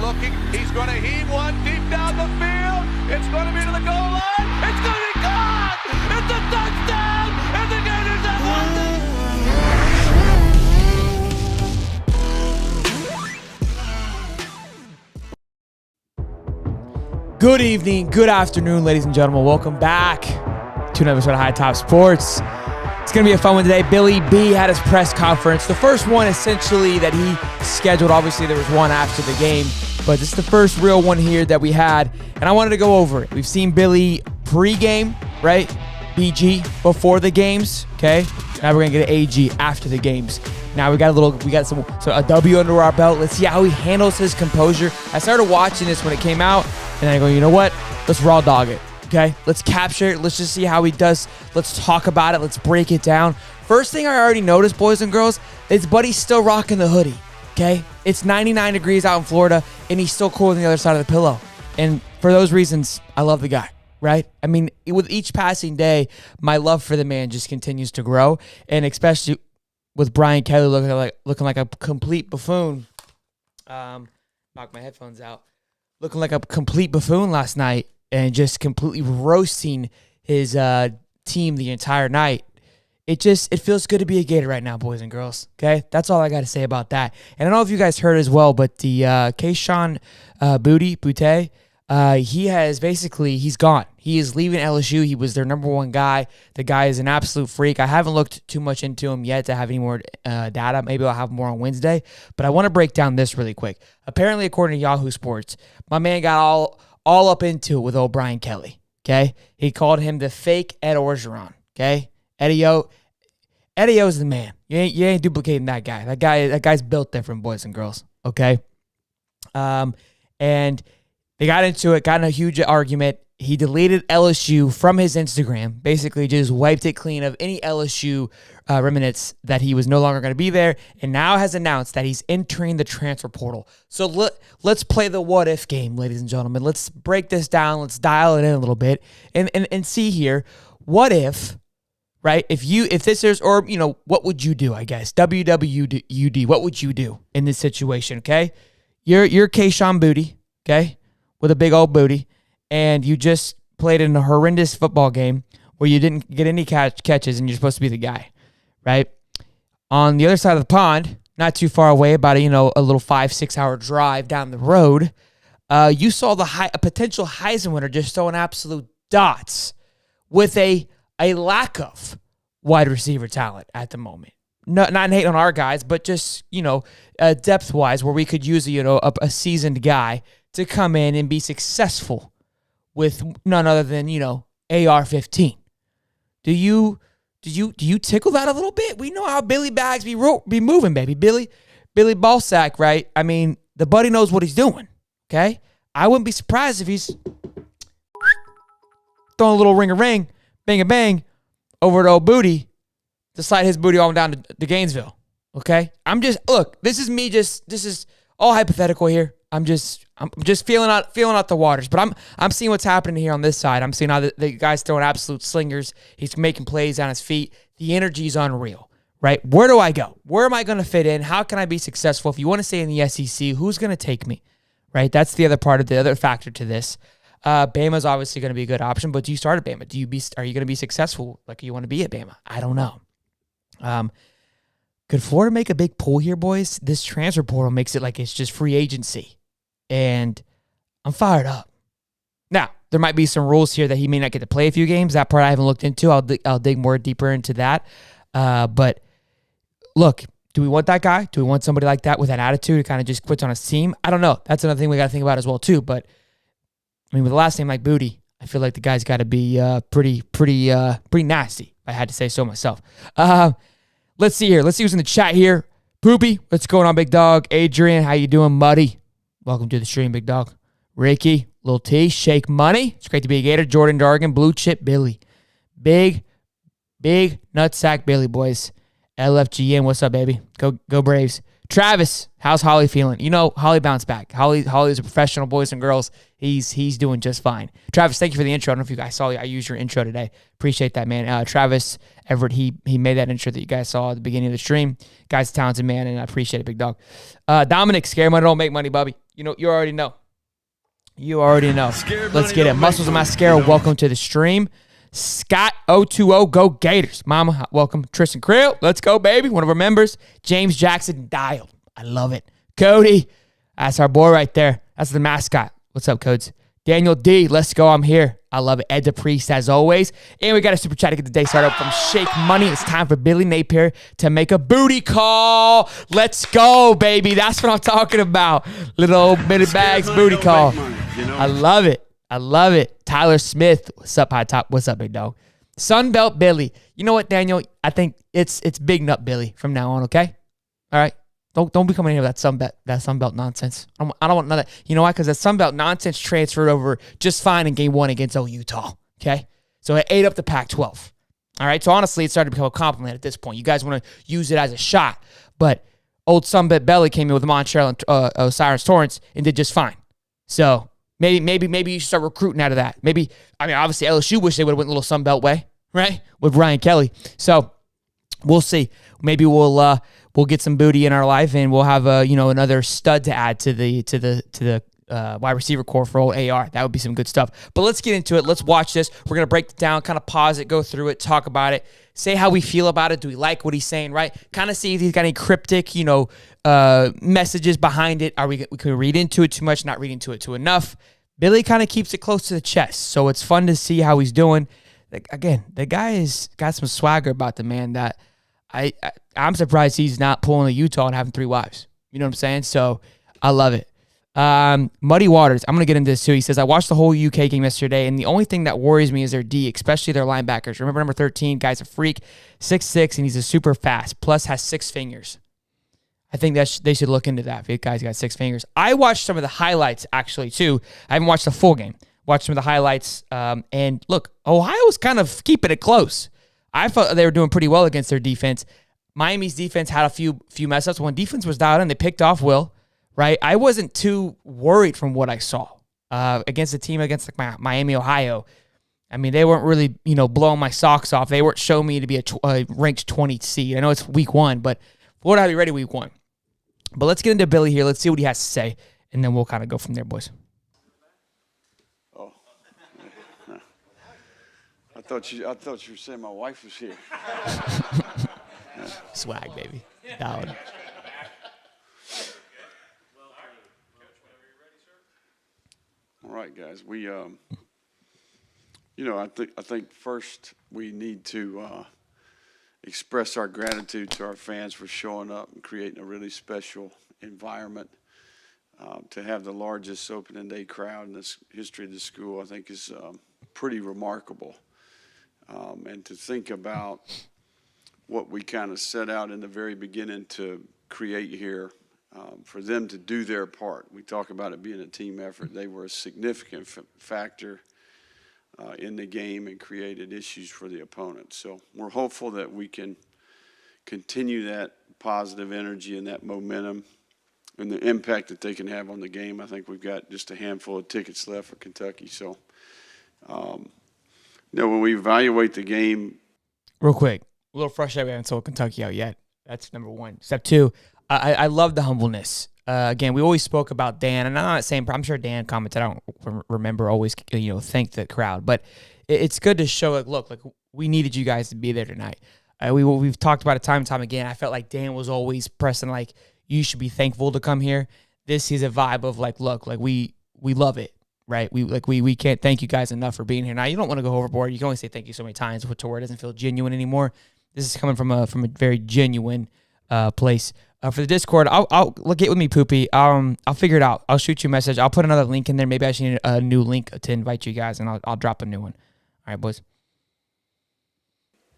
looking. He's going to heave one deep down the field. It's going to be to the goal line. It's going to be gone. It's a touchdown. And the Gators have won. Good evening, good afternoon, ladies and gentlemen. Welcome back to another episode of High Top Sports. It's going to be a fun one today. Billy B had his press conference. The first one, essentially, that he scheduled. Obviously, there was one after the game, but this is the first real one here that we had, and I wanted to go over it. We've seen Billy pre-game, right? BG before the games, okay? Now we're going to get an AG after the games. Now we got a W under our belt. Let's see how he handles his composure. I started watching this when it came out, and then I go, you know what? Let's raw dog it. Okay, let's capture it. Let's just see how he does. Let's talk about it. Let's break it down. First thing I already noticed, boys and girls, is Buddy's still rocking the hoodie. Okay, it's 99 degrees out in Florida, and he's still cool on the other side of the pillow. And for those reasons, I love the guy, right? I mean, with each passing day, my love for the man just continues to grow, and especially with Brian Kelly looking like a complete buffoon. Knocked my headphones out. Looking like a complete buffoon last night. And just completely roasting his team the entire night. It feels good to be a Gator right now, boys and girls. Okay, that's all I got to say about that. And I don't know if you guys heard as well, but the Keyshawn Butte, he's gone. He is leaving LSU. He was their number one guy. The guy is an absolute freak. I haven't looked too much into him yet to have any more data. Maybe I'll have more on Wednesday. But I want to break down this really quick. Apparently, according to Yahoo Sports, my man got all up into it with old Brian Kelly, okay? He called him the fake Ed Orgeron, okay? Eddie-O's the man. You ain't duplicating that guy. That guy's built different, boys and girls, okay? And they got into it, got in a huge argument. He deleted LSU from his Instagram, basically just wiped it clean of any LSU remnants that he was no longer going to be there, and now has announced that he's entering the transfer portal. So let's play the what-if game, ladies and gentlemen. Let's break this down. Let's dial it in a little bit and see here. What if, right, if this is, or, you know, what would you do, I guess? WWUD, what would you do in this situation, okay? You're Keyshawn Booty, okay, with a big old booty, and you just played in a horrendous football game where you didn't get any catches and you're supposed to be the guy, right? On the other side of the pond, not too far away, about a little 5-6 hour drive down the road, you saw a potential Heisman winner just throwing absolute dots with a lack of wide receiver talent at the moment. Not hate on our guys, but just, depth-wise, where we could use a seasoned guy to come in and be successful with none other than, AR-15. Do you tickle that a little bit? We know how Billy Bags be moving, baby. Billy Ballsack, right? I mean, the buddy knows what he's doing, okay? I wouldn't be surprised if he's throwing a little ring-a-ring, bang-a-bang over to old booty to slide his booty on down to Gainesville, okay? This is all hypothetical here. I'm just feeling out the waters, but I'm seeing what's happening here on this side. I'm seeing how the guy's throwing absolute slingers. He's making plays on his feet. The energy is unreal, right? Where do I go? Where am I going to fit in? How can I be successful? If you want to stay in the SEC, who's going to take me, right? That's the other factor to this. Bama's obviously going to be a good option, but do you start at Bama? Are you going to be successful like you want to be at Bama? I don't know. Could Florida make a big pull here, boys? This transfer portal makes it like it's just free agency. And I'm fired up. Now, there might be some rules here that he may not get to play a few games. That part I haven't looked into. I'll dig more deeper into that. But look, do we want that guy? Do we want somebody like that with that attitude who kind of just quits on his team? I don't know. That's another thing we got to think about as well too. But I mean, with a last name like Booty, I feel like the guy's got to be pretty nasty, if I had to say so myself. Let's see here. Let's see who's in the chat here. Poopy, what's going on, big dog? Adrian, how you doing, Muddy? Welcome to the stream, big dog. Ricky, Lil T, Shake Money. It's great to be a Gator. Jordan Dargan, Blue Chip Billy. Big nutsack Billy, boys. LFGN, what's up, baby? Go Braves. Travis, how's Holly feeling? You know, Holly bounced back. Holly's a professional, boys and girls. He's doing just fine. Travis, thank you for the intro. I don't know if you guys saw I used your intro today. Appreciate that, man. Travis Everett, he made that intro that you guys saw at the beginning of the stream. Guy's a talented man, and I appreciate it, big dog. Dominic, scare money don't make money, Bubby. You know, you already know. Let's get it. Muscles and Mascara, welcome to the stream. Scott 020, go Gators. Mama, welcome. Tristan Creel, let's go, baby. One of our members. James Jackson, dialed. I love it. Cody, that's our boy right there. That's the mascot. What's up, Codes? Daniel D, let's go. I'm here. I love it. Ed the Priest, as always. And we got a super chat to get the day started from Shake Money. It's time for Billy Napier to make a booty call. Let's go, baby. That's what I'm talking about. Little old minute bags booty call. I love it. Tyler Smith, what's up, High Top? What's up, big dog? Sunbelt Billy. You know what, Daniel? I think it's Big Nut Billy from now on, okay? All right? Don't be coming in here with that Sunbelt nonsense. I don't want none of that. You know why? Because that Sunbelt nonsense transferred over just fine in game 1 against Utah, okay? So it ate up the Pac-12. All right? So honestly, it started to become a compliment at this point. You guys want to use it as a shot, but old Sunbelt Belly came in with Montreal and Osiris Torrance and did just fine. So maybe you should start recruiting out of that. Obviously LSU wish they would have went a little Sunbelt way, right? With Ryan Kelly. So we'll see. Maybe we'll get some booty in our life, and we'll have another stud to add to the wide receiver core for old AR. That would be some good stuff. But let's get into it. Let's watch this. We're gonna break it down, kind of pause it, go through it, talk about it, say how we feel about it. Do we like what he's saying? Right? Kind of see if he's got any cryptic, messages behind it. We can read into it too much, not read into it too enough. Billy kind of keeps it close to the chest, so it's fun to see how he's doing. Again, the guy has got some swagger about the man that I'm surprised he's not pulling a Utah and having 3 wives. You know what I'm saying? So I love it. Muddy Waters, I'm going to get into this too. He says, I watched the whole UK game yesterday, and the only thing that worries me is their D, especially their linebackers. Remember number 13, guy's a freak, 6'6", and he's a super fast, plus has 6 fingers. I think that they should look into that. If guy's got 6 fingers. I watched some of the highlights, actually, too. I haven't watched the full game. Watched some of the highlights, and look, Ohio's kind of keeping it close. I thought they were doing pretty well against their defense. Miami's defense had a few mess-ups. When defense was dialed in, they picked off Will, right? I wasn't too worried from what I saw against a team against Miami, Ohio. I mean, they weren't really, blowing my socks off. They weren't showing me to be a ranked 20 seed. I know it's week 1, but we'll have you ready week 1. But let's get into Billy here. Let's see what he has to say, and then we'll kind of go from there, boys. Oh. I thought you were saying my wife was here. Swag, baby. Down. All right, guys. We, I think first we need to express our gratitude to our fans for showing up and creating a really special environment. To have the largest opening day crowd in the history of the school, I think, is pretty remarkable. And to think about what we kind of set out in the very beginning to create here, for them to do their part. We talk about it being a team effort. They were a significant factor in the game and created issues for the opponent. So we're hopeful that we can continue that positive energy and that momentum and the impact that they can have on the game. I think we've got just a handful of tickets left for Kentucky. So, when we evaluate the game. Real quick, a little frustrated we haven't sold Kentucky out yet. That's number 1. Step 2, I love the humbleness. Again, we always spoke about Dan, and I'm not saying, I'm sure Dan commented, I don't remember always, thank the crowd, but it's good to show, look, we needed you guys to be there tonight. We've talked about it time and time again. I felt like Dan was always pressing, you should be thankful to come here. This is a vibe of, look, we love it, right? We can't thank you guys enough for being here. Now, you don't want to go overboard. You can only say thank you so many times to where it doesn't feel genuine anymore. This is coming from a very genuine place. For the Discord, I'll get with me, Poopy. I'll figure it out. I'll shoot you a message. I'll put another link in there. Maybe I should need a new link to invite you guys, and I'll drop a new one. All right, boys.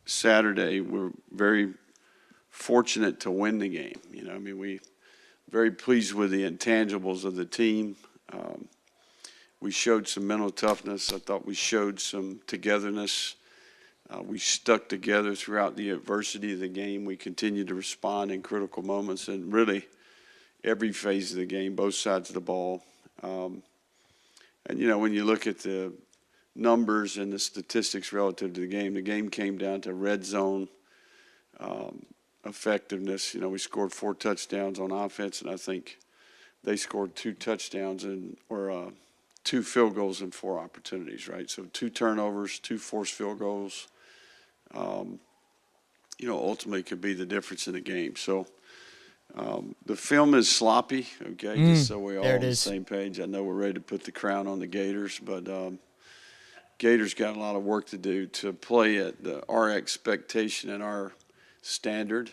Saturday, we're very fortunate to win the game. We're very pleased with the intangibles of the team. We showed some mental toughness. I thought we showed some togetherness. We stuck together throughout the adversity of the game. We continued to respond in critical moments. And really, every phase of the game, both sides of the ball. And, you know, when you look at the numbers and the statistics relative to the game came down to red zone effectiveness. You know, we scored 4 touchdowns on offense, and I think they scored 2 touchdowns or 2 field goals and 4 opportunities, right? So 2 turnovers, 2 forced field goals, you know, ultimately could be the difference in the game. So the film is sloppy, okay, just so we're all on the same page. I know we're ready to put the crown on the Gators, but Gators got a lot of work to do to play at our expectation and our standard.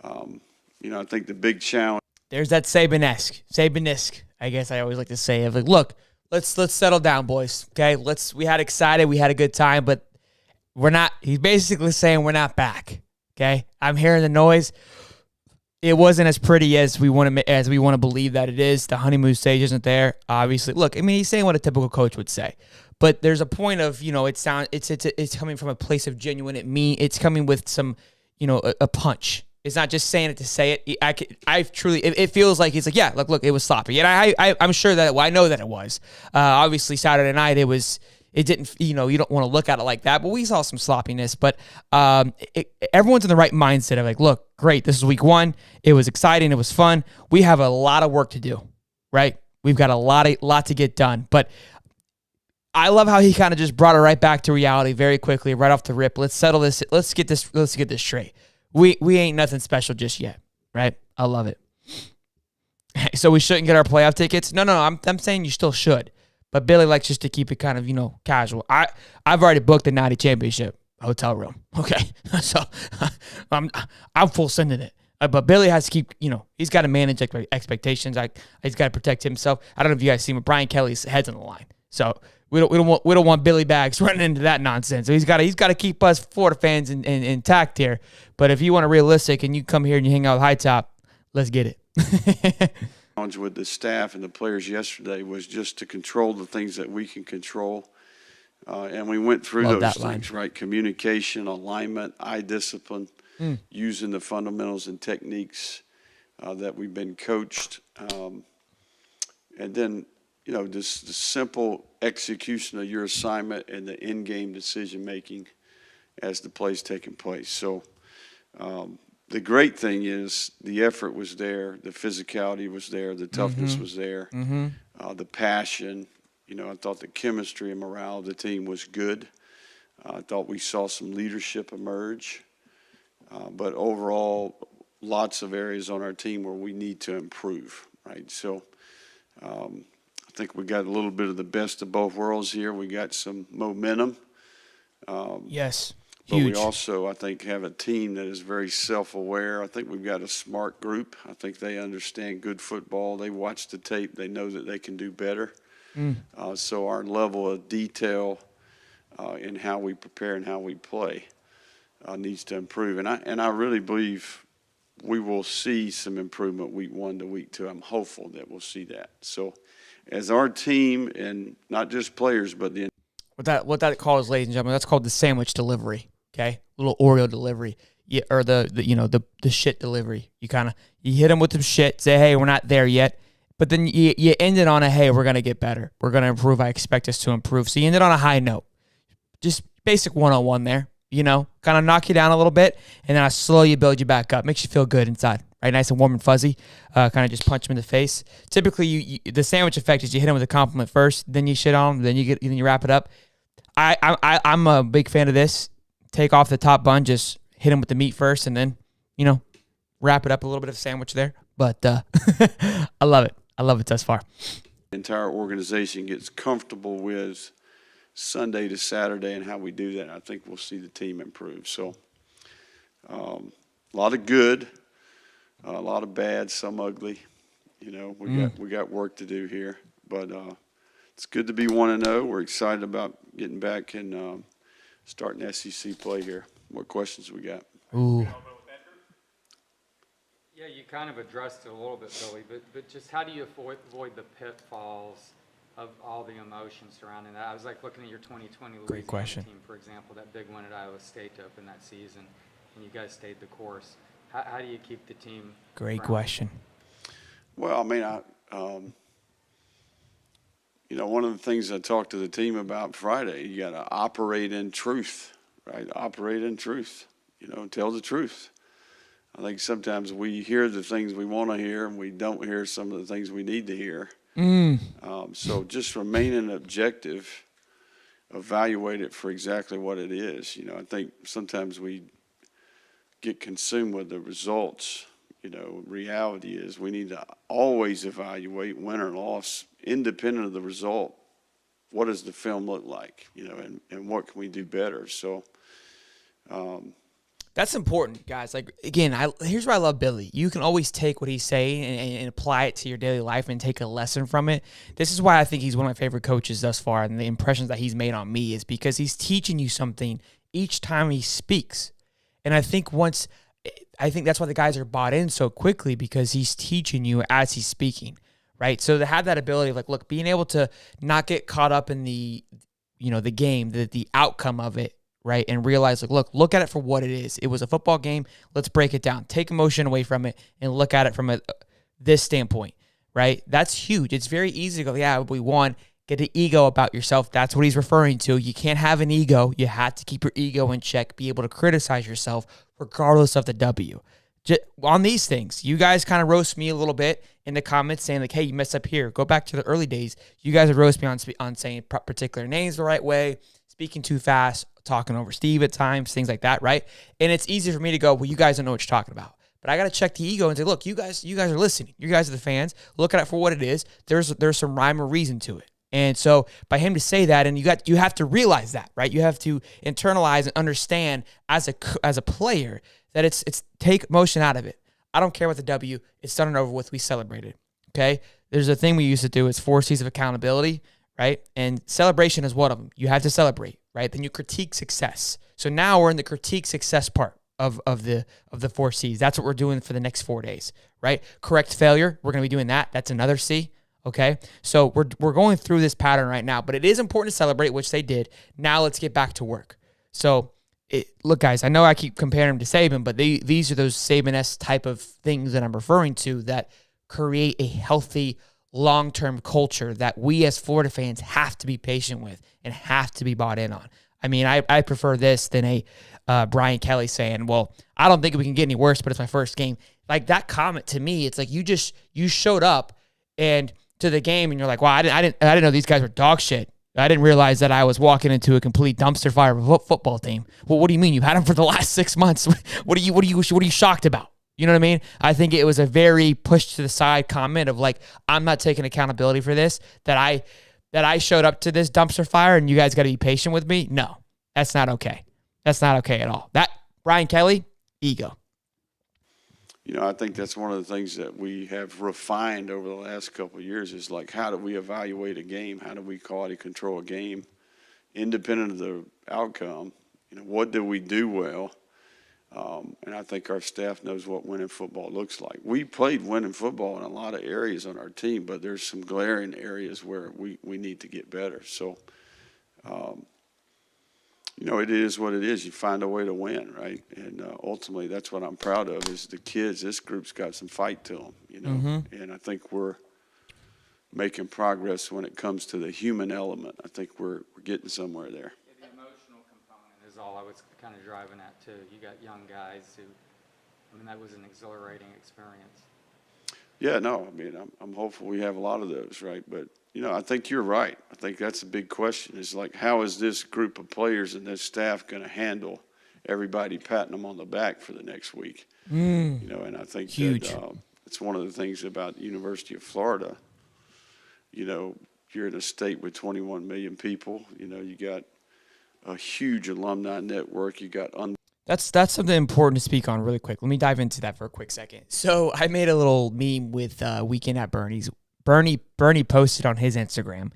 You know, I think the big challenge. There's that Saban-esque, I guess I always like to say, of like, look, let's settle down, boys. Okay, we had excited, we had a good time, but we're not. He's basically saying we're not back. Okay, I'm hearing the noise. It wasn't as pretty as we want to believe that it is. The honeymoon stage isn't there. Obviously, look, I mean, he's saying what a typical coach would say, but there's a point of, you know, it's coming from a place of genuine. It's coming with some, you know, a punch. It's not just saying it to say it. It feels like he's like, yeah, look, it was sloppy. And I'm sure that, well, I know that it was. Obviously, Saturday night, it didn't, you know, you don't want to look at it like that, but we saw some sloppiness. But everyone's in the right mindset of like, look, great, this is week 1. It was exciting. It was fun. We have a lot of work to do, right? We've got a lot to get done. But I love how he kind of just brought it right back to reality very quickly, right off the rip. Let's settle this. Let's get this straight. We ain't nothing special just yet, right? I love it. So we shouldn't get our playoff tickets? No, I'm saying you still should. But Billy likes just to keep it kind of, you know, casual. I've already booked the Natty Championship hotel room. Okay, so I'm full sending it. But Billy has to keep, you know, he's got to manage expectations. He's got to protect himself. I don't know if you guys see him, but Brian Kelly's head's on the line. So we don't want Billy Bags running into that nonsense. So he's got to keep us Florida fans intact here. But if you want to realistic and you come here and you hang out with High Top, let's get it. Challenge with the staff and the players yesterday was just to control the things that we can control. And we went through those things, right? Communication, alignment, eye discipline, using the fundamentals and techniques that we've been coached. And then, you know, just the simple execution of your assignment and the in-game decision-making as the play's taking place. So the great thing is the effort was there, the physicality was there, the toughness was there, the passion. You know, I thought the chemistry and morale of the team was good. I thought we saw some leadership emerge. But overall, lots of areas on our team where we need to improve, right? So I think we got a little bit of the best of both worlds here. We got some momentum. Yes. But Huge. we also, I think, have a team that is very self-aware. I think we've got a smart group. I think they understand good football. They watch the tape. They know that they can do better. So our level of detail in how we prepare and how we play needs to improve. And I really believe we will see some improvement week 1 to week 2. I'm hopeful that we'll see that. So as our team, and not just players, but the what that calls, ladies and gentlemen, that's called the sandwich delivery. Okay, little Oreo delivery, or the shit delivery. You hit them with some shit, say, hey, we're not there yet, but then you end it on a, hey, we're gonna get better, we're gonna improve. I expect us to improve. So you end it on a high note, just basic 101 there. You know, kind of knock you down a little bit, and then I slowly build you back up. Makes you feel good inside, right? Nice and warm and fuzzy. Kind of just punch them in the face. Typically, the sandwich effect is you hit them with a compliment first, then you shit on them, then you wrap it up. I'm a big fan of this. Take off the top bun, just hit them with the meat first, and then, you know, wrap it up a little bit of sandwich there. But I love it. I love it thus far. The entire organization gets comfortable with Sunday to Saturday and how we do that. I think we'll see the team improve. So a lot of good, a lot of bad, some ugly. You know, we got work to do here, but it's good to be 1-0. We're excited about getting back and starting SEC play here. What questions we got? Ooh. Yeah, you kind of addressed it a little bit, Billy, but just how do you avoid the pitfalls of all the emotions surrounding that? I was like looking at your 2020 Louisiana team, for example, that big win at Iowa State to open that season, and you guys stayed the course. How do you keep the team Great grounded? question. Well, I mean, one of the things I talked to the team about Friday, you got to operate in truth, right? Operate in truth, tell the truth. I think sometimes we hear the things we want to hear and we don't hear some of the things we need to hear. So just remaining objective, evaluate it for exactly what it is. I think sometimes we get consumed with the results. Reality is we need to always evaluate win or loss, independent of the result. What does the film look like, and what can we do better? So that's important, guys. Like, again, here's why I love Billy. You can always take what he's saying and apply it to your daily life and take a lesson from it. This is why I think he's one of my favorite coaches thus far, and the impressions that he's made on me is because he's teaching you something each time he speaks. And I think that's why the guys are bought in so quickly, because he's teaching you as he's speaking, right? So to have that ability of, like, look, being able to not get caught up in the game, the outcome of it, right? And realize, like, look at it for what it is. It was a football game. Let's break it down. Take emotion away from it and look at it from this standpoint, right? That's huge. It's very easy to go, yeah, we won. Get an ego about yourself. That's what he's referring to. You can't have an ego. You have to keep your ego in check, be able to criticize yourself regardless of the W. On these things, you guys kind of roast me a little bit in the comments saying, like, hey, you messed up here. Go back to the early days. You guys would roast me on saying particular names the right way, speaking too fast, talking over Steve at times, things like that, right? And it's easy for me to go, well, you guys don't know what you're talking about. But I got to check the ego and say, look, you guys are listening. You guys are the fans. Look at it for what it is. There's some rhyme or reason to it. And so by him to say that, and you have to realize that, right? You have to internalize and understand as a player that it's take motion out of it. I don't care about the W. It's done and over with. We celebrated, okay? There's a thing we used to do. It's 4 C's of accountability, right? And celebration is one of them. You have to celebrate, right? Then you critique success. So now we're in the critique success part of the 4 C's. That's what we're doing for the next 4 days, right? Correct failure. We're going to be doing that. That's another C. Okay, so we're going through this pattern right now, but it is important to celebrate, which they did. Now let's get back to work. So, look, guys, I know I keep comparing him to Saban, but these are those Saban-esque type of things that I'm referring to that create a healthy, long-term culture that we as Florida fans have to be patient with and have to be bought in on. I mean, I prefer this than a Brian Kelly saying, well, I don't think we can get any worse, but it's my first game. Like, that comment to me, it's like you showed up and to the game and you're like, wow, I didn't know these guys were dog shit. I didn't realize that I was walking into a complete dumpster fire of a football team. Well, what do you mean? You've had them for the last 6 months. What are you shocked about? You know what I mean? I think it was a very push to the side comment of, like, I'm not taking accountability for this, that I showed up to this dumpster fire and you guys got to be patient with me. No, that's not okay. That's not okay at all. That Brian Kelly, ego. I think that's one of the things that we have refined over the last couple of years is, like, how do we evaluate a game? How do we quality control a game independent of the outcome? What do we do well? And I think our staff knows what winning football looks like. We played winning football in a lot of areas on our team, but there's some glaring areas where we need to get better. So, it is what it is. You find a way to win, right? And ultimately, that's what I'm proud of is the kids. This group's got some fight to them, And I think we're making progress when it comes to the human element. I think we're getting somewhere there. Yeah, the emotional component is all I was kind of driving at, too. You got young guys who, that was an exhilarating experience. Yeah, no, I'm hopeful we have a lot of those, right? But, I think you're right. I think that's a big question is, like, how is this group of players and this staff going to handle everybody patting them on the back for the next week? And I think huge. That it's one of the things about the University of Florida. You're in a state with 21 million people. You got a huge alumni network. You got That's something important to speak on really quick. Let me dive into that for a quick second. So I made a little meme with Weekend at Bernie's. Bernie posted on his Instagram.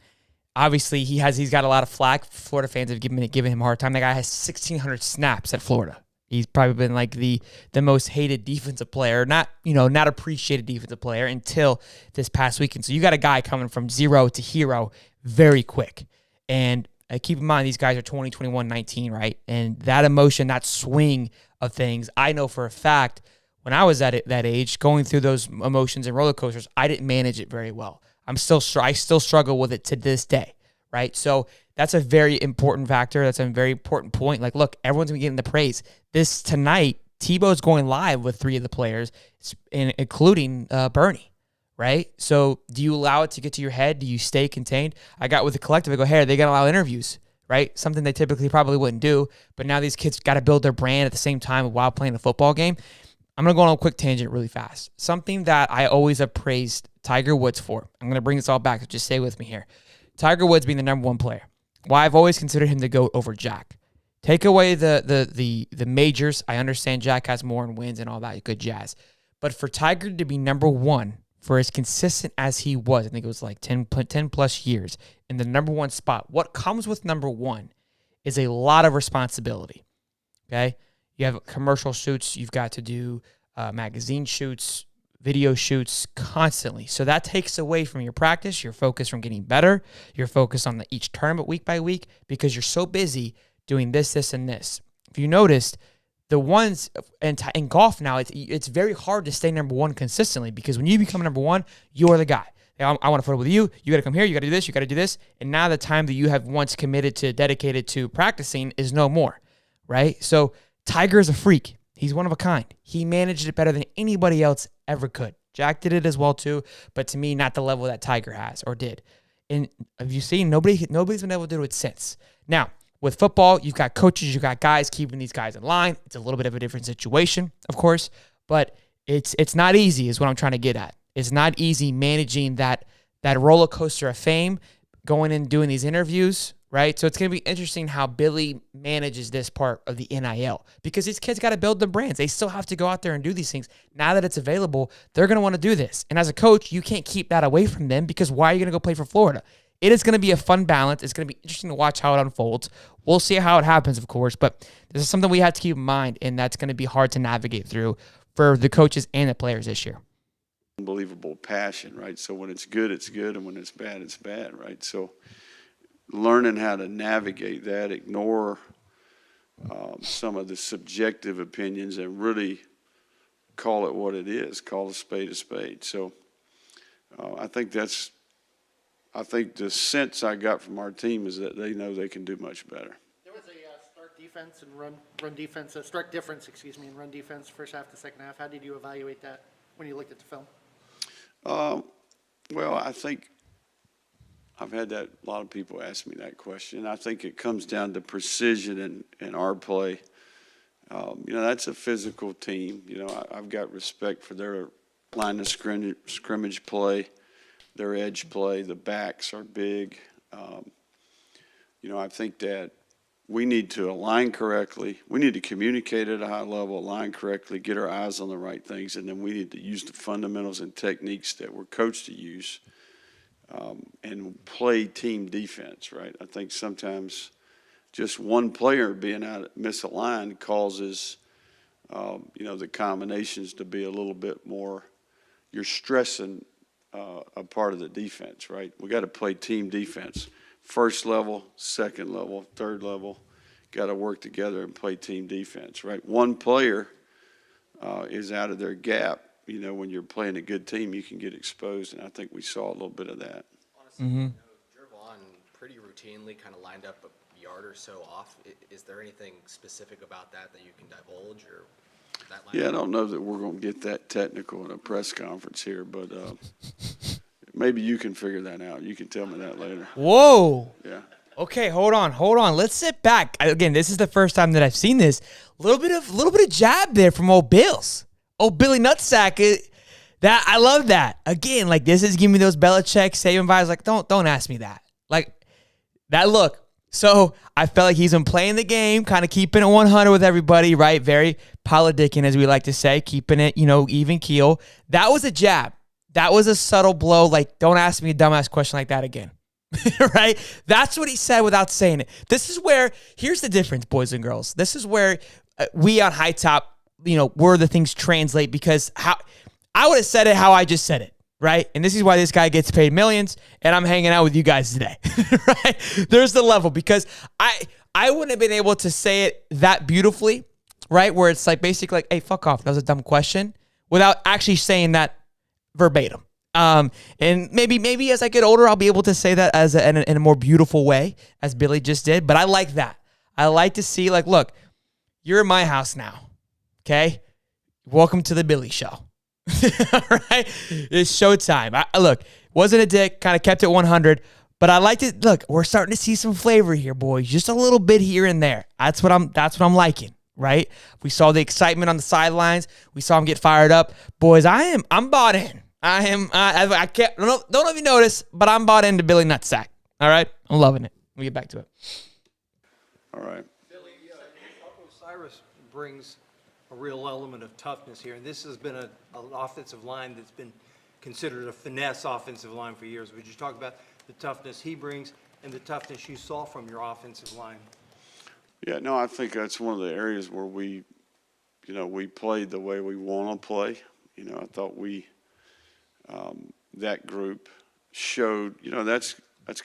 Obviously, he's got a lot of flack. Florida fans have given him a hard time. That guy has 1,600 snaps at Florida. He's probably been like the most hated defensive player, not appreciated defensive player until this past weekend. So you got a guy coming from 0 to hero very quick. And keep in mind, these guys are 20, 21, 19, right? And that emotion, that swing of things, I know for a fact when I was at that age, going through those emotions and roller coasters, I didn't manage it very well. I still struggle with it to this day, right? So that's a very important factor. That's a very important point. Like, look, everyone's gonna be getting the praise. This tonight, Tebow's going live with 3 of the players, including Bernie, right? So do you allow it to get to your head? Do you stay contained? I got with the collective. I go, hey, are they gonna allow interviews? Right? Something they typically probably wouldn't do. But now these kids got to build their brand at the same time while playing a football game. I'm going to go on a quick tangent really fast. Something that I always have praised Tiger Woods for. I'm going to bring this all back, so just stay with me here. Tiger Woods being the number 1 player. Why I've always considered him the GOAT over Jack. Take away the majors. I understand Jack has more and wins and all that good jazz. But for Tiger to be number 1, for as consistent as he was, I think it was like 10 plus years in the number 1 spot, what comes with number 1 is a lot of responsibility, okay? You have commercial shoots. You've got to do magazine shoots, video shoots constantly. So that takes away from your practice, your focus from getting better, your focus on each tournament week by week, because you're so busy doing this, and this. If you noticed, the ones in golf now, it's very hard to stay number 1 consistently, because when you become number 1, you're the guy. Hey, I want to photo with you. You got to come here. You got to do this. You got to do this. And now the time that you have once committed to, dedicated to practicing is no more, right? So Tiger is a freak. He's one of a kind. He managed it better than anybody else ever could. Jack did it as well too, but to me, not the level that Tiger has or did. And have you seen, nobody's been able to do it since. Now, with football, you've got coaches, you've got guys keeping these guys in line. It's a little bit of a different situation, of course, but it's not easy is what I'm trying to get at. It's not easy managing that roller coaster of fame, going and doing these interviews, right? So it's going to be interesting how Billy manages this part of the NIL, because these kids got to build their brands. They still have to go out there and do these things. Now that it's available, they're going to want to do this. And as a coach, you can't keep that away from them, because why are you going to go play for Florida? It is going to be a fun balance. It's going to be interesting to watch how it unfolds. We'll see how it happens, of course, but this is something we have to keep in mind, and that's going to be hard to navigate through for the coaches and the players this year. Unbelievable passion, right? So when it's good, and when it's bad, right? So learning how to navigate that, ignore some of the subjective opinions, and really call it what it is, call a spade a spade. So I think the sense I got from our team is that they know they can do much better. There was a stark defense and run defense, a stark difference, in run defense first half to second half. How did you evaluate that when you looked at the film? Well, I think I've had a lot of people ask me that question. I think it comes down to precision in our play. That's a physical team. I've got respect for their line of scrimmage play, their edge play. The backs are big. I think that we need to align correctly. We need to communicate at a high level, align correctly, get our eyes on the right things, and then we need to use the fundamentals and techniques that we're coached to use and play team defense, right? I think sometimes just one player being misaligned causes, the combinations to be a little bit more, you're stressing a part of the defense, right? We got to play team defense. First level, second level, third level, got to work together and play team defense, right? One player is out of their gap. When you're playing a good team, you can get exposed, and I think we saw a little bit of that. Honestly, Jervon pretty routinely kind of lined up a yard or so off. Is there anything specific about that you can divulge, or that line? Yeah, I don't know that we're going to get that technical in a press conference here, but maybe you can figure that out. You can tell me that later. Whoa. Yeah. Okay, hold on. Let's sit back. Again, this is the first time that I've seen this. A little bit of jab there from old Bills. Oh, Billy Nutsack. That I love that. Again, like, this is giving me those Belichick Saban vibes. Like, don't ask me that. Like, that look. So I felt like he's been playing the game, kind of keeping it 100 with everybody, right? Very politicking, as we like to say, keeping it, even keel. That was a jab. That was a subtle blow. Like, don't ask me a dumbass question like that again. Right? That's what he said without saying it. This is where, here's the difference, boys and girls. This is where we on High Top, where the things translate, because how I would have said it how I just said it, right? And this is why this guy gets paid millions, and I'm hanging out with you guys today, right? There's the level, because I wouldn't have been able to say it that beautifully right? Where it's like basically like, hey, fuck off. That was a dumb question without actually saying that verbatim. And maybe as I get older, I'll be able to say that in a more beautiful way, as Billy just did. But I like that. I like to see, like, look, you're in my house now, okay? Welcome to the Billy Show. All right? It's showtime. Look, wasn't a dick, kind of kept it 100, but I like to, look, we're starting to see some flavor here, boys. Just a little bit here and there. That's what I'm liking, right? We saw the excitement on the sidelines. We saw him get fired up. Boys, I'm bought in. I can't, don't know if you notice, but I'm bought into Billy Nutsack. All right? I'm loving it. We'll get back to it. All right. Billy, Osiris brings a real element of toughness here, and this has been an offensive line that's been considered a finesse offensive line for years. Would you talk about the toughness he brings and the toughness you saw from your offensive line? Yeah, no, I think that's one of the areas where we played the way we want to play. I thought that group showed, that's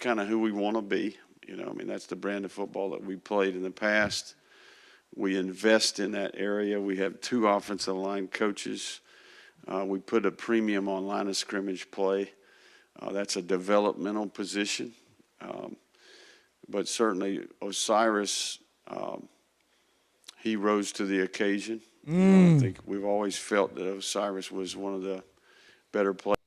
kind of who we want to be. That's the brand of football that we played in the past. We invest in that area. We have 2 offensive line coaches. We put a premium on line of scrimmage play. That's a developmental position. But certainly Osiris, he rose to the occasion. I think we've always felt that Osiris was one of the better players.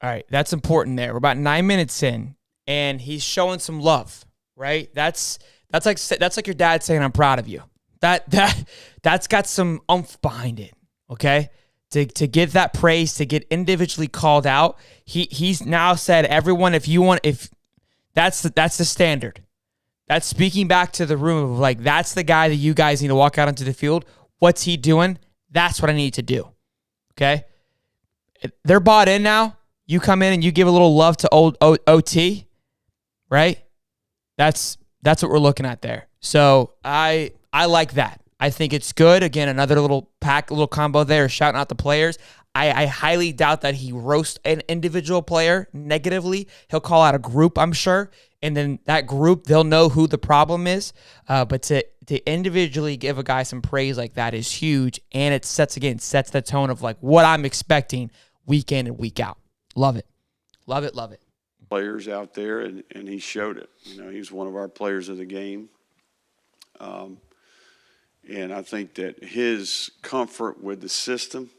All right, that's important there. We're about 9 minutes in, and he's showing some love, right? That's like your dad saying, "I'm proud of you." That's got some oomph behind it, okay? To get that praise, to get individually called out. He's now said, everyone, if that's the standard. That's speaking back to the room of like, that's the guy that you guys need to walk out onto the field. What's he doing? That's what I need to do. Okay? They're bought in now. You come in and you give a little love to old OT, right? That's what we're looking at there. So I like that. I think it's good. Again, another little combo there, shouting out the players. I highly doubt that he roasts an individual player negatively. He'll call out a group, I'm sure. And then that group, they'll know who the problem is. But to individually give a guy some praise like that is huge. And it sets the tone of like what I'm expecting week in and week out. Love it. Love it, love it. Players out there, and he showed it. He was one of our players of the game. And I think that his comfort with the system,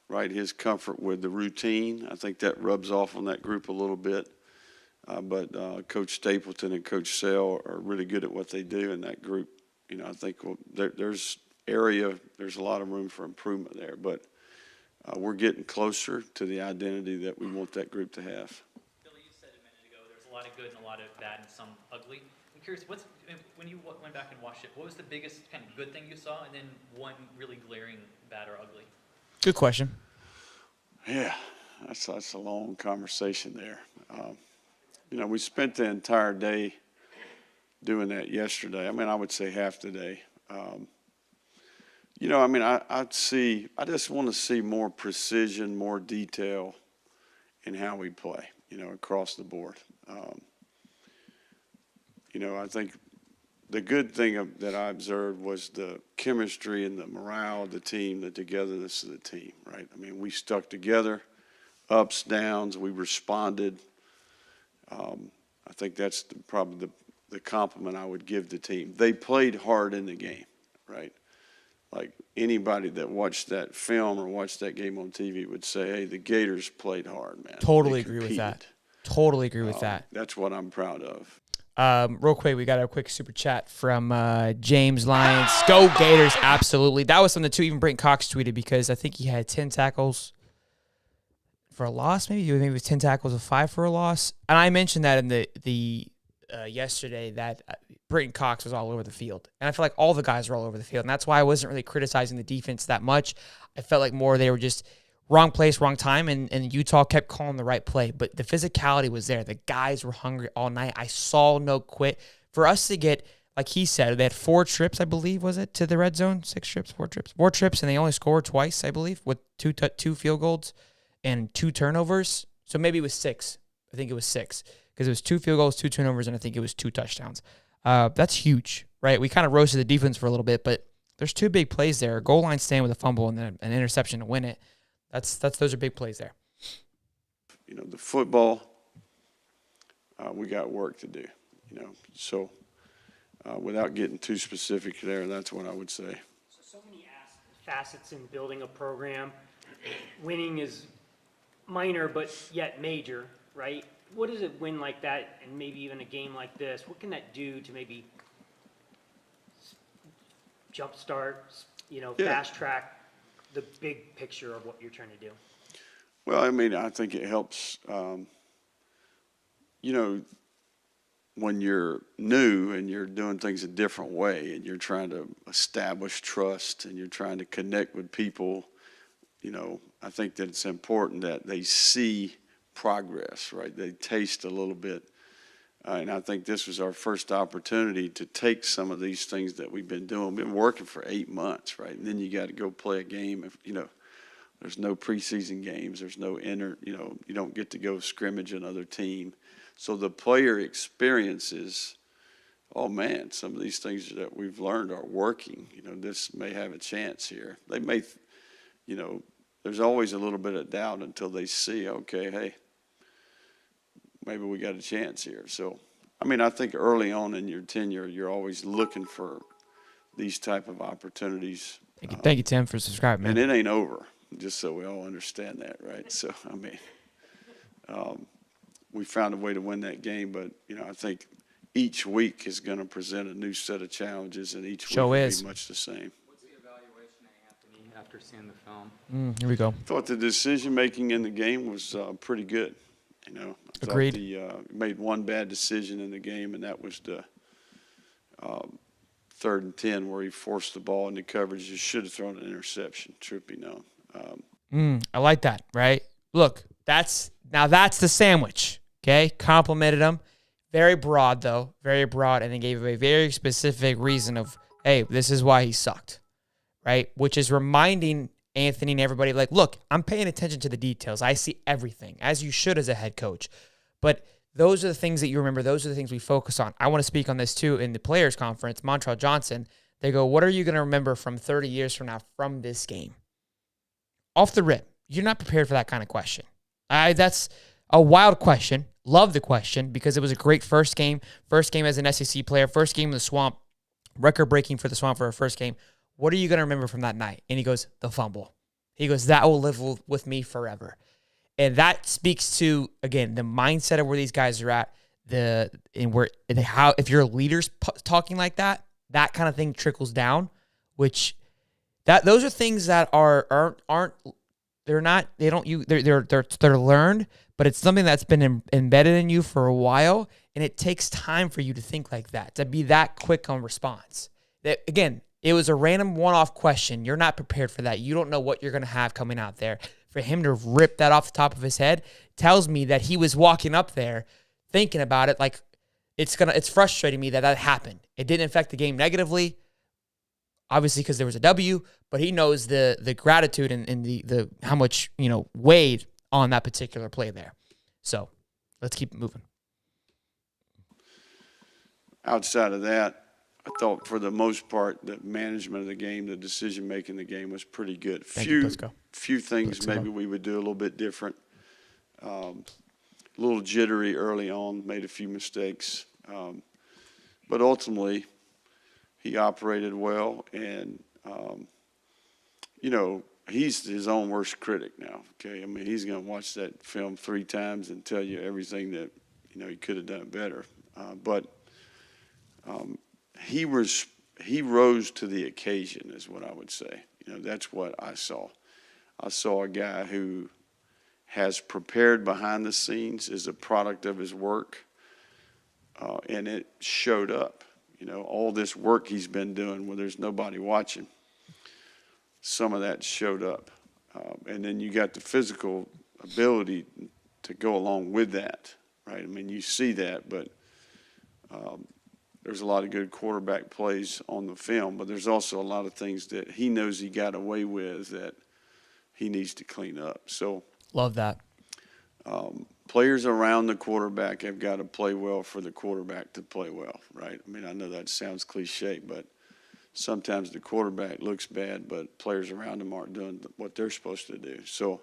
right, his comfort with the routine, I think that rubs off on that group a little bit. But Coach Stapleton and Coach Sale are really good at what they do in that group. I think there's a lot of room for improvement there. But we're getting closer to the identity that we want that group to have. Billy, you said a minute ago there's a lot of good and a lot of bad and some ugly. I'm curious, when you went back and watched it, what was the biggest kind of good thing you saw, and then one really glaring bad or ugly? Good question. Yeah, that's a long conversation there. We spent the entire day doing that yesterday. I would say half the day. I just want to see more precision, more detail in how we play, across the board. I think the good thing that I observed was the chemistry and the morale of the team, the togetherness of the team, right? We stuck together, ups, downs, we responded. I think that's probably the compliment I would give the team. They played hard in the game, right? Like anybody that watched that film or watched that game on TV would say, hey, the Gators played hard, man. Totally agree with that. Totally agree with that. That's what I'm proud of. Real quick, we got a quick super chat from James Lyons. Go Gators, absolutely. That was something, too, even Brent Cox tweeted, because I think he had 10 tackles for a loss, maybe it was 10 tackles of 5 for a loss. And I mentioned that in the yesterday that Britton Cox was all over the field. And I feel like all the guys were all over the field. And that's why I wasn't really criticizing the defense that much. I felt like more they were just wrong place, wrong time, and Utah kept calling the right play. But the physicality was there. The guys were hungry all night. I saw no quit. For us to get, like he said, they had 4 trips, I believe, was it, to the red zone? 6 trips, 4 trips. 4 trips, and they only scored twice, I believe, with 2 field goals and 2 turnovers. So maybe it was 6. I think it was 6. Because it was 2 field goals, 2 turnovers, and I think it was 2 touchdowns. That's huge, right? We kind of roasted the defense for a little bit, but There's 2 big plays there. A goal line stand with a fumble and then an interception to win it. Those are big plays there. You know, the football, we got work to do, you know. So without getting too specific there, that's what I would say. So many facets in building a program. Winning is minor, but yet major, right? What does it win like that, and maybe even a game like this? What can that do to maybe jumpstart, fast track the big picture of what you're trying to do? Well, I mean, I think it helps, you know, when you're new and you're doing things a different way and you're trying to establish trust and you're trying to connect with people, you know, I think that it's important that they see progress, right? They taste a little bit. And I think this was our first opportunity to take some of these things that we've been doing. We've been working for 8 months, right? And then you got to go play a game. If, you know, there's no preseason games. There's no you don't get to go scrimmage another team. So the player experiences, oh man, some of these things that we've learned are working. You know, this may have a chance here. They may, you know, there's always a little bit of doubt until they see, okay, hey, maybe we got a chance here. So, I mean, I think early on in your tenure, you're always looking for these type of opportunities. Thank you, Tim, for subscribing, man. And it ain't over, just so we all understand that, right? So, I mean, we found a way to win that game, but, you know, I think each week is going to present a new set of challenges, and each week will be much the same. What's the evaluation of Anthony after seeing the film? Here we go. I thought the decision-making in the game was pretty good. You know, I thought Agreed. he made one bad decision in the game, and that was the 3rd and 10 where he forced the ball into coverage. He should have thrown an interception, truth be known. I like that, right? Look, that's the sandwich, okay? Complimented him. Very broad, though. Very broad, and then gave a very specific reason of, hey, this is why he sucked, right? Which is reminding Anthony and everybody, like, look, I'm paying attention to the details. I see everything, as you should as a head coach. But those are the things that you remember. Those are the things we focus on. I want to speak on this, too, in the players' conference. Montrell Johnson, they go, what are you going to remember from 30 years from now from this game? Off the rip, you're not prepared for that kind of question. That's a wild question. Love the question because it was a great first game as an SEC player, first game in the Swamp, record-breaking for the Swamp for a first game. What are you going to remember from that night? And he goes, the fumble. He goes, that will live with me forever. And that speaks to, again, the mindset of where these guys are at, if your leader's talking like that, that kind of thing trickles down, which those are things that they're learned, but it's something that's been embedded in you for a while, and it takes time for you to think like that, to be that quick on response. That, again, it was a random one-off question. You're not prepared for that. You don't know what you're going to have coming out there. For him to rip that off the top of his head tells me that he was walking up there thinking about it like it's frustrating me that happened. It didn't affect the game negatively, obviously because there was a W, but he knows the gratitude and the how much, weighed on that particular play there. So let's keep moving. Outside of that, I thought for the most part the management of the game, the decision-making of the game was pretty good. Few things maybe we would do a little bit different. A little jittery early on, made a few mistakes. But ultimately, he operated well, and, he's his own worst critic now, okay? I mean, he's going to watch that film 3 times and tell you everything that, he could have done better. But he rose to the occasion is what I would say. That's what I saw. I saw a guy who has prepared behind the scenes, is a product of his work, and it showed up. All this work he's been doing where there's nobody watching, some of that showed up. And then you got the physical ability to go along with that, right? I mean, you see that, but there's a lot of good quarterback plays on the film, but there's also a lot of things that he knows he got away with that he needs to clean up. So love that. Players around the quarterback have got to play well for the quarterback to play well, right? I mean, I know that sounds cliche, but sometimes the quarterback looks bad, but players around him aren't doing what they're supposed to do. So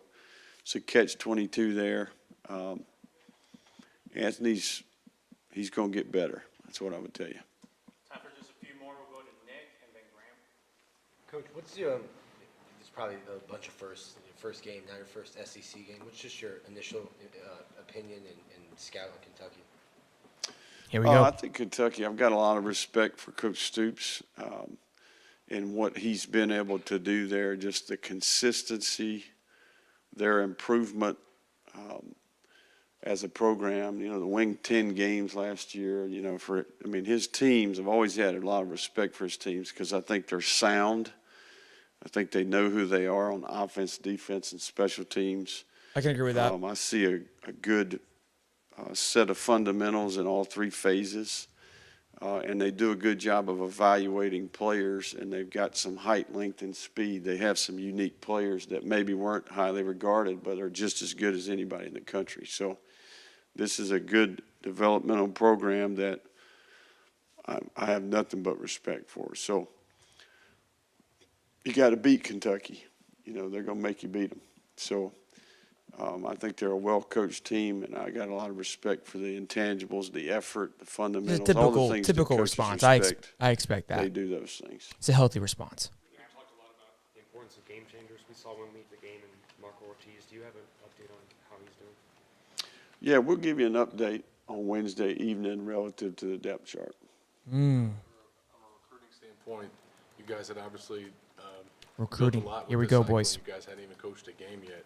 it's a catch-22 there. Anthony's he's going to get better. That's what I would tell you. Time for just a few more. We'll go to Nick and then Graham. Coach, what's your, it's probably a bunch of firsts, your first game, now your first SEC game. What's just your initial opinion and scout in Kentucky? Here we go. I think Kentucky, I've got a lot of respect for Coach Stoops and what he's been able to do there, just the consistency, their improvement as a program. You know, the win 10 games last year, you know, his teams, I've always had a lot of respect for his teams because I think they're sound. I think they know who they are on offense, defense, and special teams. I can agree with that. I see a good set of fundamentals in all three phases, and they do a good job of evaluating players, and they've got some height, length, and speed. They have some unique players that maybe weren't highly regarded but are just as good as anybody in the country. So this is a good developmental program that I have nothing but respect for. So you got to beat Kentucky. You know, they're going to make you beat them. So I think they're a well-coached team, and I got a lot of respect for the intangibles, the effort, the fundamentals, all the things typical that coaches response. respect. I expect that. They do those things. It's a healthy response. You talked a lot about the importance of game changers. We saw one lead the game in Marco Ortiz. Do you have an update on how he's doing? Yeah, we'll give you an update on Wednesday evening relative to the depth chart. From a recruiting standpoint, you guys had obviously Recruiting. built a lot with Here we this go, cycle, boys. and you guys hadn't even coached a game yet.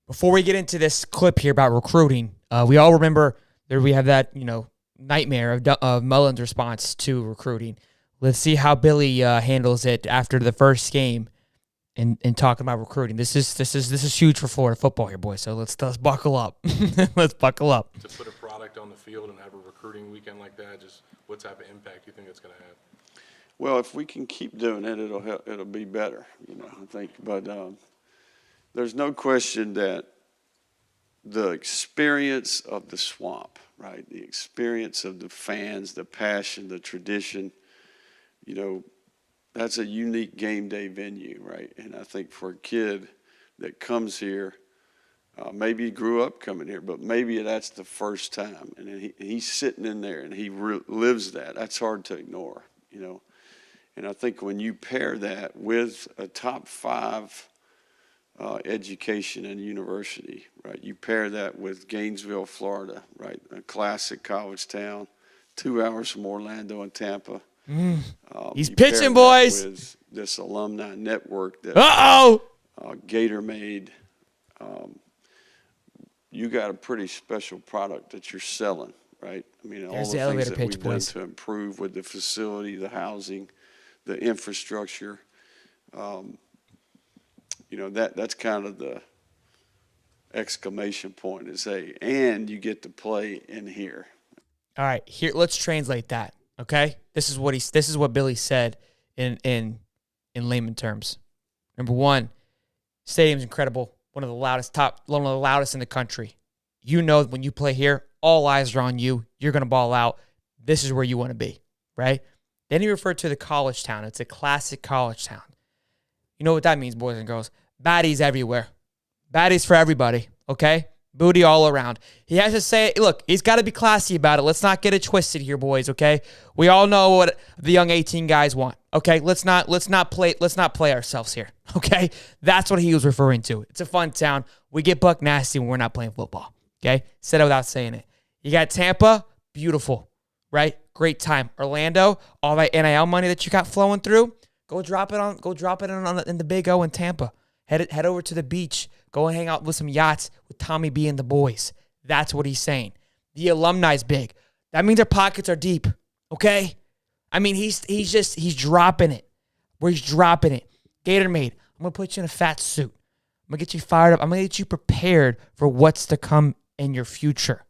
Before we get into this clip here about recruiting, we all remember there we have that, you know, nightmare of Mullen's response to recruiting. Let's see how Billy handles it after the first game in talking about recruiting. This is huge for Florida football here, boys. So let's buckle up. Let's buckle up. To put a product on the field and have a recruiting weekend like that, just what type of impact do you think it's going to have? Well, if we can keep doing it, it'll be better, you know, I think. But there's no question that the experience of the Swamp, right, the experience of the fans, the passion, the tradition, you know, that's a unique game day venue, right? And I think for a kid that comes here, maybe he grew up coming here, but maybe that's the first time. And he's sitting in there and he lives that. That's hard to ignore, you know. And I think when you pair that with a top 5 education and university, right, you pair that with Gainesville, Florida, right, a classic college town, 2 hours from Orlando and Tampa. He's You pair pitching, that boys. with this alumni network that Gator made. You got a pretty special product that you're selling, right? I mean, all There's the the things elevator that pitch, we've done boys. to improve with the facility, the housing, the infrastructure. You know, that's kind of the exclamation point is, hey, and you get to play in here. All right, here let's translate that. Okay, this is what Billy said in layman terms. Number one, stadium's incredible. One of the loudest in the country. You know, when you play here, all eyes are on you. You're gonna ball out. This is where you want to be, right? Then he referred to the college town. It's a classic college town. You know what that means, boys and girls? Baddies everywhere. Baddies for everybody, okay? Booty all around. He has to say, look, he's got to be classy about it. Let's not get it twisted here, boys, okay? We all know what the young 18 guys want, okay? Let's not play ourselves here, okay? That's what he was referring to. It's a fun town. We get buck nasty when we're not playing football, okay? Said it without saying it. You got Tampa, beautiful, right? Great time. Orlando, all that NIL money that you got flowing through, go drop it in the Big O in Tampa. Head over to the beach. Go and hang out with some yachts with Tommy B and the boys. That's what he's saying. The alumni's big. That means our pockets are deep. Okay? I mean, he's dropping it. Where he's dropping it. Gatorade, I'm gonna put you in a fat suit. I'm gonna get you fired up. I'm gonna get you prepared for what's to come in your future.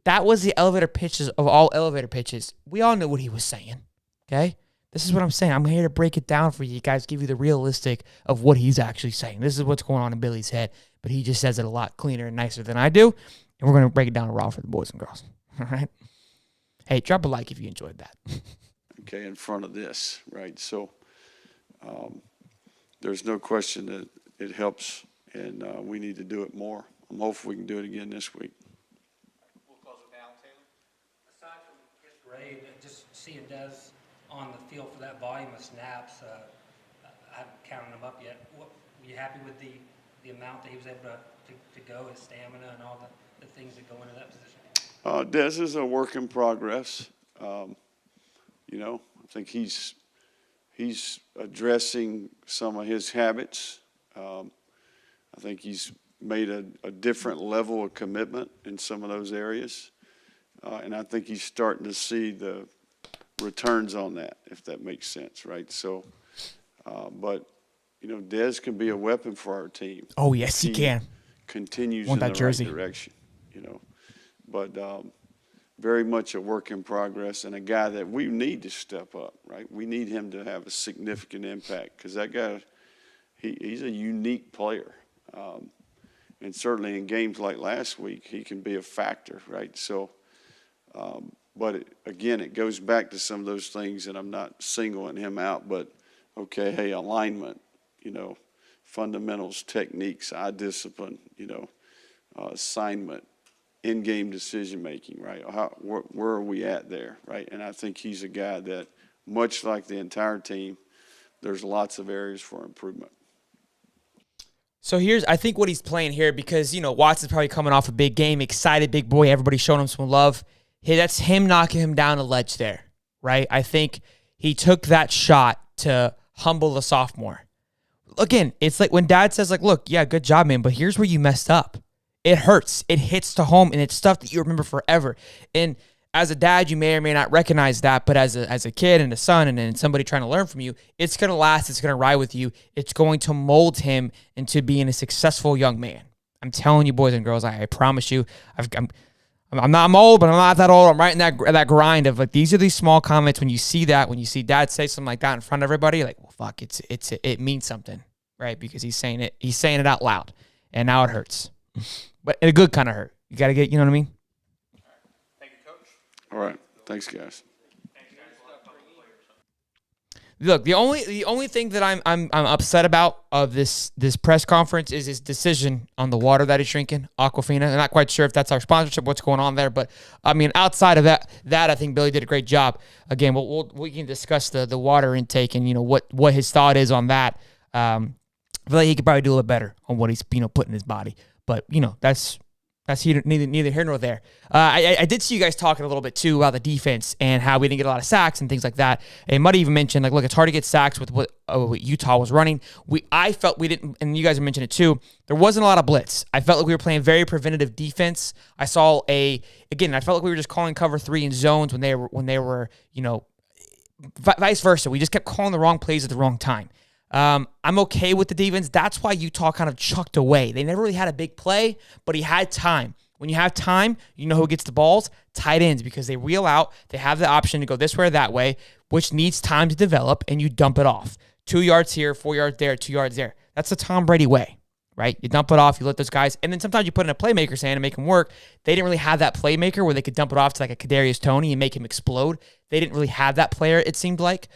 That was the elevator pitches of all elevator pitches. We all knew what he was saying. Okay? This is what I'm saying. I'm here to break it down for you guys, give you the realistic of what he's actually saying. This is what's going on in Billy's head, but he just says it a lot cleaner and nicer than I do, and we're going to break it down raw for the boys and girls. All right? Hey, drop a like if you enjoyed that. okay, in front of this, right? So there's no question that it helps, and we need to do it more. I'm hopeful we can do it again this week. We'll close it down, Taylor. Aside from his grade, just seeing Des on the field for that volume of snaps, I haven't counted them up yet. Were you happy with the amount that he was able to go, his stamina and all the things that go into that position? Des is a work in progress. You know, I think he's addressing some of his habits. I think he's made a different level of commitment in some of those areas. And I think he's starting to see the returns on that, if that makes sense, right? So, but, you know, Des can be a weapon for our team. Oh, yes, he can. Continues Want in that the jersey. right direction, you know. But very much a work in progress, and a guy that we need to step up, right? We need him to have a significant impact, because that guy, he's a unique player. And certainly in games like last week, he can be a factor, right? So, but again, it goes back to some of those things, and I'm not singling him out, but okay, hey, alignment, you know, fundamentals, techniques, eye discipline, you know, assignment, in-game decision-making, right? Where are we at there, right? And I think he's a guy that, much like the entire team, there's lots of areas for improvement. So I think what he's playing here, because, you know, Watson's probably coming off a big game, excited, big boy, everybody's showing him some love. Hey, that's him knocking him down a ledge there, right? I think he took that shot to humble the sophomore. Again, it's like when Dad says, like, look, yeah, good job, man, but here's where you messed up. It hurts. It hits to home, and it's stuff that you remember forever. And as a dad, you may or may not recognize that, but as a kid and a son and then somebody trying to learn from you, it's going to last. It's going to ride with you. It's going to mold him into being a successful young man. I'm telling you, boys and girls, I promise you, I'm old, but I'm not that old. I'm right in that grind of, like, these are these small comments. When you see that, when you see Dad say something like that in front of everybody, like, well, fuck, it means something, right? Because he's saying it out loud, and now it hurts. But a good kind of hurt. You got to get, you know what I mean? Thank you, Coach. All right. Thanks, guys. Look, the only thing that I'm upset about of this press conference is his decision on the water that he's drinking, Aquafina. I'm not quite sure if that's our sponsorship, what's going on there, but I mean, outside of that I think Billy did a great job. Again, we can discuss the water intake and, you know, what his thought is on that. I feel like he could probably do a little better on what he's, you know, putting in his body, but, you know, that's neither here nor there. I did see you guys talking a little bit, too, about the defense and how we didn't get a lot of sacks and things like that. And Muddy even mentioned, like, look, it's hard to get sacks with what Utah was running. I felt we didn't, and you guys mentioned it, too, there wasn't a lot of blitz. I felt like we were playing very preventative defense. I felt like we were just calling cover 3 in zones when they were, you know, vice versa. We just kept calling the wrong plays at the wrong time. I'm okay with the defense. That's why Utah kind of chucked away. They never really had a big play, but he had time. When you have time, you know who gets the balls? Tight ends, because they reel out. They have the option to go this way or that way, which needs time to develop, and you dump it off. 2 yards here, 4 yards there, 2 yards there. That's the Tom Brady way, right? You dump it off, you let those guys, and then sometimes you put in a playmaker's hand and make them work. They didn't really have that playmaker where they could dump it off to like a Kadarius Toney and make him explode. They didn't really have that player, it seemed like.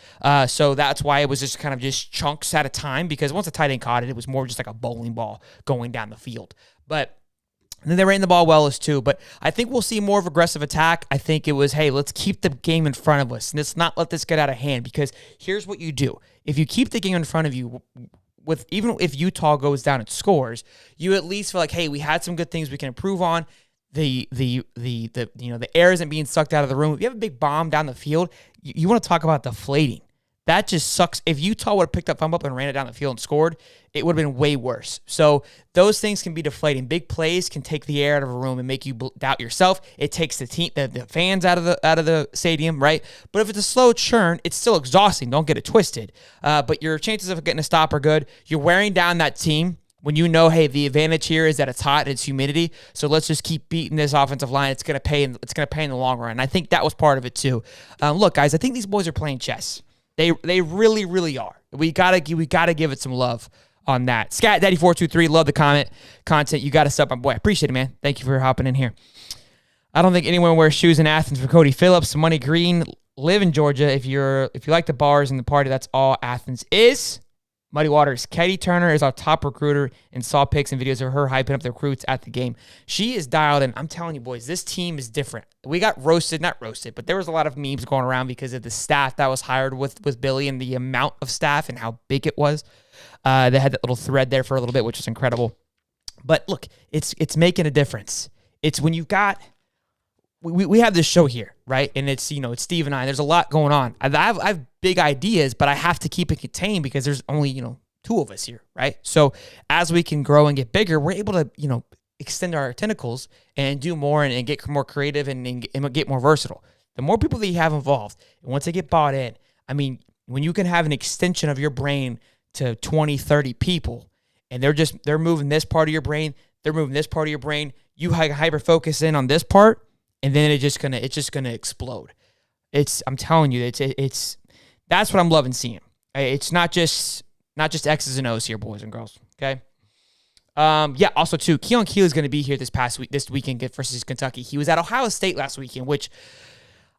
So that's why it was just kind of just chunks at a time, because once the tight end caught it, it was more just like a bowling ball going down the field. But then they ran the ball well as too. But I think we'll see more of aggressive attack. I think it was, hey, let's keep the game in front of us. And let's not let this get out of hand, because here's what you do. If you keep the game in front of you, even if Utah goes down and scores, you at least feel like, hey, we had some good things we can improve on. The air isn't being sucked out of the room. If you have a big bomb down the field, you want to talk about deflating. That just sucks. If Utah would have picked that thumb up and ran it down the field and scored, it would have been way worse. So those things can be deflating. Big plays can take the air out of a room and make you doubt yourself. It takes the fans out of the stadium, right? But if it's a slow churn, it's still exhausting. Don't get it twisted. But your chances of getting a stop are good. You're wearing down that team when you know, hey, the advantage here is that it's hot and it's humidity, so let's just keep beating this offensive line. It's going to pay. It's going to pay in the long run. And I think that was part of it too. Look, guys, I think these boys are playing chess. They really, really are. We gotta give it some love on that. Scat Daddy 423, love the content. You got to sub, my boy. I appreciate it, man. Thank you for hopping in here. I don't think anyone wears shoes in Athens for Cody Phillips. Money Green, live in Georgia, if you like the bars and the party, that's all Athens is. Muddy Waters. Katie Turner is our top recruiter and saw pics and videos of her hyping up the recruits at the game. She is dialed in. I'm telling you, boys, this team is different. We got not roasted, but there was a lot of memes going around because of the staff that was hired with Billy and the amount of staff and how big it was. They had that little thread there for a little bit, which was incredible. But look, it's making a difference. It's when you've got we have this show here, right? And it's Steve and I. There's a lot going on. I have big ideas, but I have to keep it contained because there's only two of us here, right? So as we can grow and get bigger, we're able to extend our tentacles and do more and get more creative and get more versatile. The more people that you have involved, and once they get bought in, I mean, when you can have an extension of your brain to 20, 30 people, and they're moving this part of your brain, they're moving this part of your brain, you hyper focus in on this part, and then it's just gonna explode. I'm telling you, it's that's what I'm loving seeing. It's not just X's and O's here, boys and girls. Okay. Also too, Keon Keeley is going to be here this weekend versus Kentucky. He was at Ohio State last weekend, which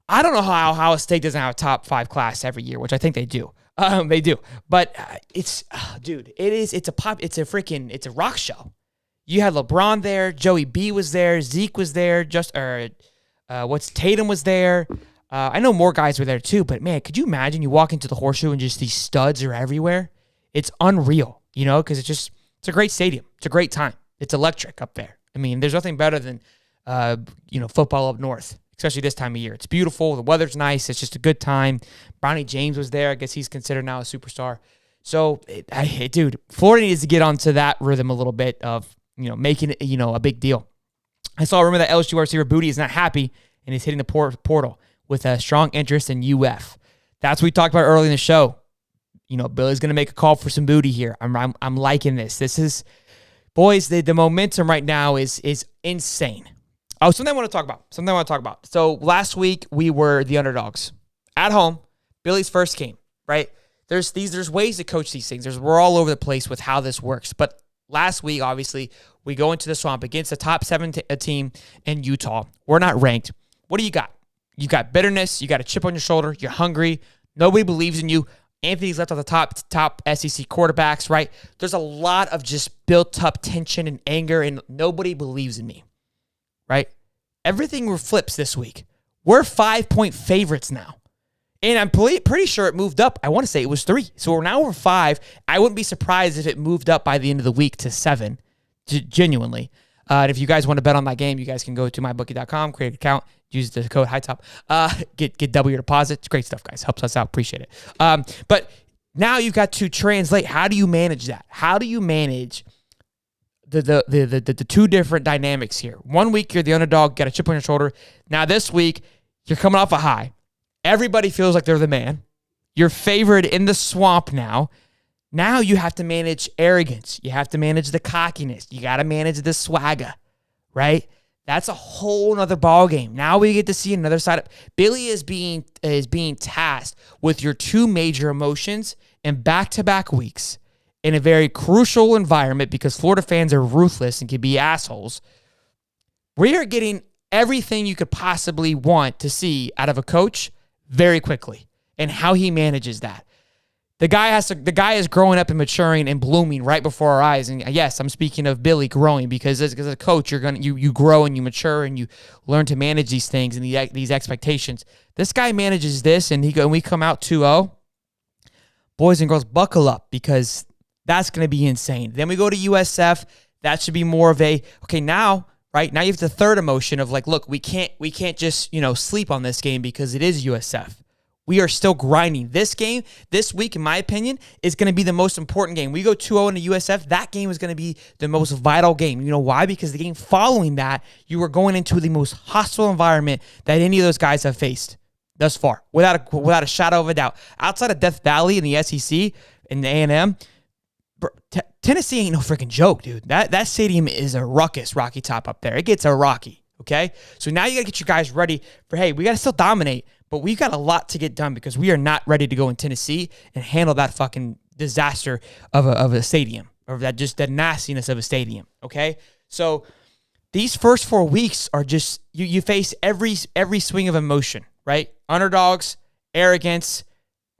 I don't know how Ohio State doesn't have a top 5 class every year, which I think they do. They do, but it's a rock show. You had LeBron there, Joey B was there, Zeke was there, Tatum was there. I know more guys were there too, but man, could you imagine you walk into the Horseshoe and just these studs are everywhere? It's unreal, because it's a great stadium. It's a great time. It's electric up there. I mean, there's nothing better than, football up north, especially this time of year. It's beautiful. The weather's nice. It's just a good time. Bronny James was there. I guess he's considered now a superstar. So, dude, Florida needs to get onto that rhythm a little bit of, making it, a big deal. I saw a rumor that LSU receiver Booty is not happy and is hitting the portal with a strong interest in UF. That's what we talked about early in the show. Billy's going to make a call for some booty here. I'm liking this. This is, boys, the momentum right now is insane. Oh, something I want to talk about. So last week we were the underdogs at home. Billy's first game, right? There's ways to coach these things. We're all over the place with how this works. But last week, obviously, we go into the swamp against a top 7 team in Utah. We're not ranked. What do you got? You got bitterness. You got a chip on your shoulder. You're hungry. Nobody believes in you. Anthony's left off the top SEC quarterbacks, right? There's a lot of just built-up tension and anger, and nobody believes in me, right? Everything flips this week. We're 5-point favorites now. And I'm pretty sure it moved up. I want to say it was 3. So we're now over 5. I wouldn't be surprised if it moved up by the end of the week to 7, genuinely. And if you guys want to bet on that game, you guys can go to mybookie.com, create an account, use the code HIGHTOP, get double your deposit. It's great stuff, guys. Helps us out. Appreciate it. But now you've got to translate. How do you manage that? How do you manage the two different dynamics here? 1 week, you're the underdog, got a chip on your shoulder. Now this week, you're coming off a high. Everybody feels like they're the man. You're favored in the swamp now. Now you have to manage arrogance. You have to manage the cockiness. You got to manage the swagger, right? That's a whole nother ball game. Now we get to see another side of Billy is being tasked with your 2 major emotions in back-to-back weeks in a very crucial environment because Florida fans are ruthless and can be assholes. We are getting everything you could possibly want to see out of a coach very quickly and how he manages that. The guy is growing up and maturing and blooming right before our eyes. And yes, I'm speaking of Billy growing because as a coach, you grow and you mature and you learn to manage these things and these expectations. This guy manages this and we come out 2-0. Boys and girls, buckle up because that's going to be insane. Then we go to USF. That should be more of now, right? Now you have the third emotion of look, we can't just, sleep on this game because it is USF. We are still grinding. This game, this week, in my opinion, is going to be the most important game. We go 2-0 into USF. That game is going to be the most vital game. You know why? Because the game following that, you are going into the most hostile environment that any of those guys have faced thus far, without a shadow of a doubt. Outside of Death Valley in the SEC and the A&M, Tennessee ain't no freaking joke, dude. That stadium is a ruckus, Rocky Top up there. It gets a rocky, okay? So now you got to get your guys ready for, hey, we got to still dominate, but we've got a lot to get done because we are not ready to go in Tennessee and handle that fucking disaster of a stadium, or that nastiness of a stadium, okay? So these first 4 weeks are just, you face every swing of emotion, right? Underdogs arrogance,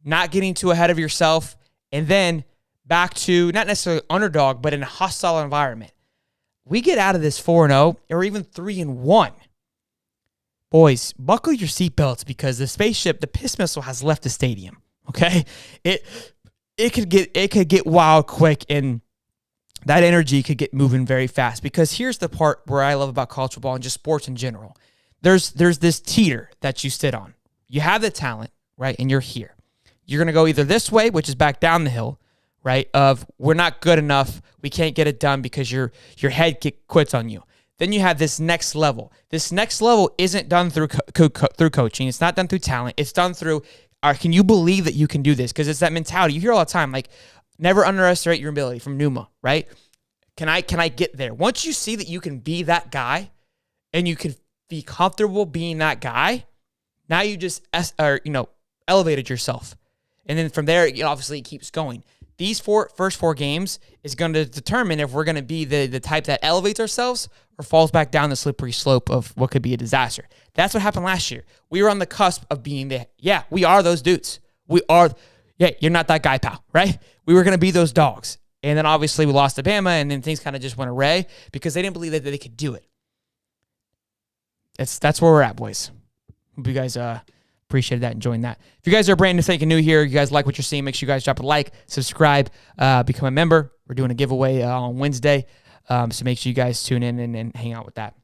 not getting too ahead of yourself, and then back to not necessarily underdog, but in a hostile environment. We get out of this 4-0 or even 3-1. Boys, buckle your seatbelts because the spaceship, the piss missile, has left the stadium. Okay, it could get wild quick, and that energy could get moving very fast. Because here's the part where I love about college football and just sports in general. There's this teeter that you sit on. You have the talent, right, and you're here. You're gonna go either this way, which is back down the hill, right? Of we're not good enough, we can't get it done because your head quits on you. Then you have this next level. This next level isn't done through through coaching. It's not done through talent. It's done through, can you believe that you can do this? Because it's that mentality. You hear all the time, like, never underestimate your ability from Numa, right? Can I get there? Once you see that you can be that guy and you can be comfortable being that guy, now you just elevated yourself. And then from there, obviously it keeps going. These first four games is going to determine if we're going to be the type that elevates ourselves or falls back down the slippery slope of what could be a disaster. That's what happened last year. We were on the cusp of being we are those dudes. You're not that guy, pal, right? We were going to be those dogs. And then obviously we lost to Bama, and then things kind of just went awry because they didn't believe that they could do it. That's where we're at, boys. Hope you guys appreciated that, enjoying that. If you guys are brand new here, you guys like what you're seeing, make sure you guys drop a like, subscribe, become a member. We're doing a giveaway on Wednesday, so make sure you guys tune in and hang out with that.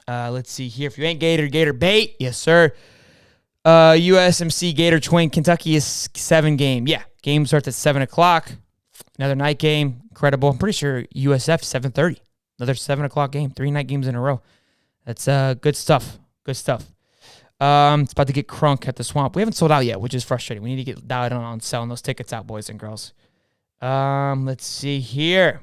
Let's see here. If you ain't Gator bait. Yes, sir. USMC Gator Twin. Kentucky is 7 game. Yeah, game starts at 7 o'clock. Another night game. Incredible. I'm pretty sure USF 7:30. Another 7 o'clock game. 3 night games in a row. That's good stuff. Good stuff. It's about to get crunk at the Swamp. We haven't sold out yet, which is frustrating. We need to get dialed on selling those tickets out, boys and girls. Let's see here.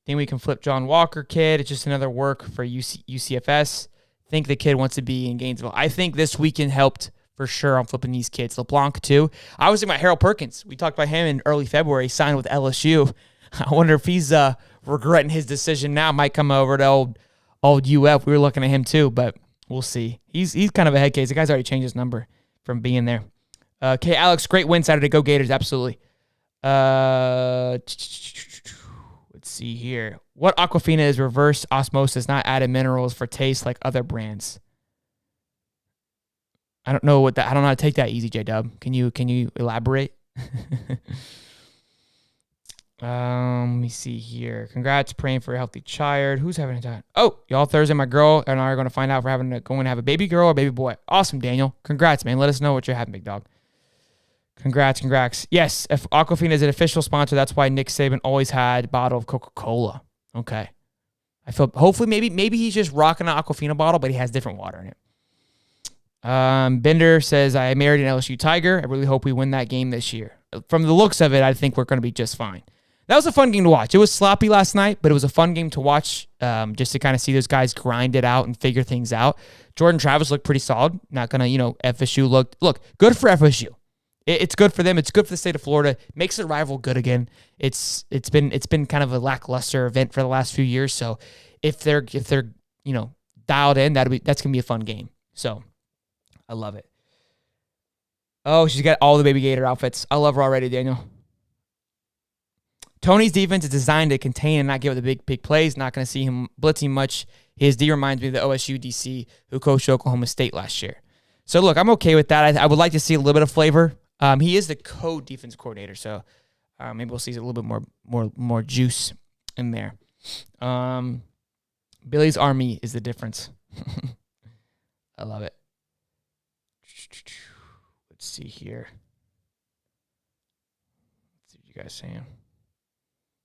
Think we can flip John Walker kid. It's just another work for UCFS. Think the kid wants to be in Gainesville. I think this weekend helped for sure on flipping these kids. LeBlanc, too. I was thinking about Harold Perkins. We talked about him in early February. He signed with LSU. I wonder if he's regretting his decision now. Might come over to old UF. We were looking at him, too, but we'll see. He's kind of a head case. The guy's already changed his number from being there. Okay, Alex, great win Saturday. Go Gators, absolutely. Let's see here. What Aquafina is reverse osmosis, not added minerals for taste like other brands? I don't know I don't know how to take that easy, J-Dub. Can you elaborate? Let me see here. Congrats, praying for a healthy child. Who's having a time? Oh, y'all Thursday, my girl and I are going to find out if we're going to have a baby girl or baby boy. Awesome, Daniel. Congrats, man. Let us know what you're having, big dog. Congrats. Yes, if Aquafina is an official sponsor, that's why Nick Saban always had a bottle of Coca-Cola. Okay. I feel hopefully maybe he's just rocking an Aquafina bottle, but he has different water in it. Bender says, I married an LSU Tiger. I really hope we win that game this year. From the looks of it, I think we're going to be just fine. That was a fun game to watch. It was sloppy last night, but it was a fun game to watch just to kind of see those guys grind it out and figure things out. Jordan Travis looked pretty solid. Not going to, FSU look good for FSU. It's good for them. It's good for the state of Florida. Makes the rival good again. It's been kind of a lackluster event for the last few years. So if they're dialed in, that's gonna be a fun game. So I love it. Oh, she's got all the baby Gator outfits. I love her already, Daniel. Tony's defense is designed to contain and not give up the big plays. Not going to see him blitzing much. His D reminds me of the OSU DC who coached Oklahoma State last year. So look, I'm okay with that. I would like to see a little bit of flavor. He is the co-defense coordinator, so maybe we'll see a little bit more juice in there. Billy's Army is the difference. I love it. Let's see here. Let's see what you guys saying.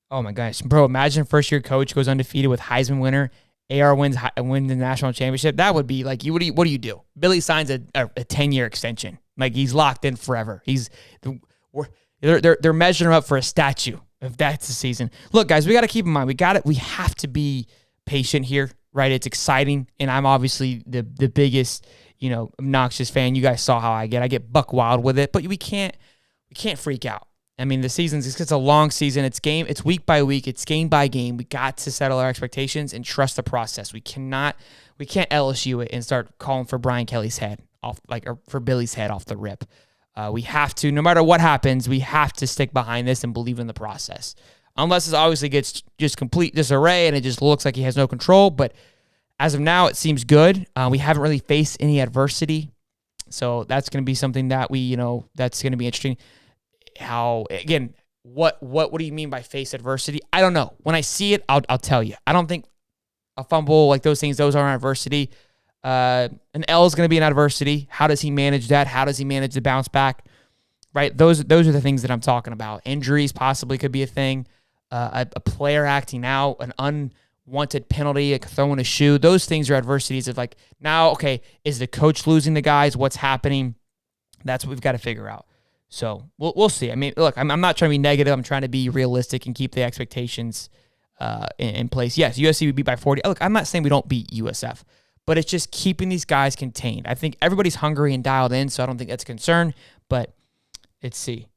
Oh my gosh, bro! Imagine first-year coach goes undefeated with Heisman winner. AR wins the national championship. That would be like, what do you do? Billy signs a 10-year extension. Like, he's locked in forever. They're measuring him up for a statue if that's the season. Look, guys, we got to keep in mind we have to be patient here, right? It's exciting, and I'm obviously the biggest obnoxious fan. You guys saw how I get buck wild with it, but we can't freak out. I mean, the it's a long season. It's week by week. It's game by game. We got to settle our expectations and trust the process. We can't LSU it and start calling for Brian Kelly's head off, or for Billy's head off the rip. We have to, no matter what happens, we have to stick behind this and believe in the process. Unless it obviously gets just complete disarray and it just looks like he has no control. But as of now, it seems good. We haven't really faced any adversity. So that's going to be something that that's going to be interesting. How, again, what do you mean by face adversity? I don't know. When I see it, I'll tell you. I don't think a fumble, like those things, those are adversity. An L is going to be an adversity. How does he manage that? How does he manage the bounce back? Right? Those are the things that I'm talking about. Injuries possibly could be a thing. A player acting out, an unwanted penalty, like throwing a shoe. Those things are adversities of like, now, okay, is the coach losing the guys? What's happening? That's what we've got to figure out. So we'll see. I mean, look, I'm not trying to be negative. I'm trying to be realistic and keep the expectations in place. Yes, USC would beat by 40. Look, I'm not saying we don't beat USF, but it's just keeping these guys contained. I think everybody's hungry and dialed in, so I don't think that's a concern. But let's see.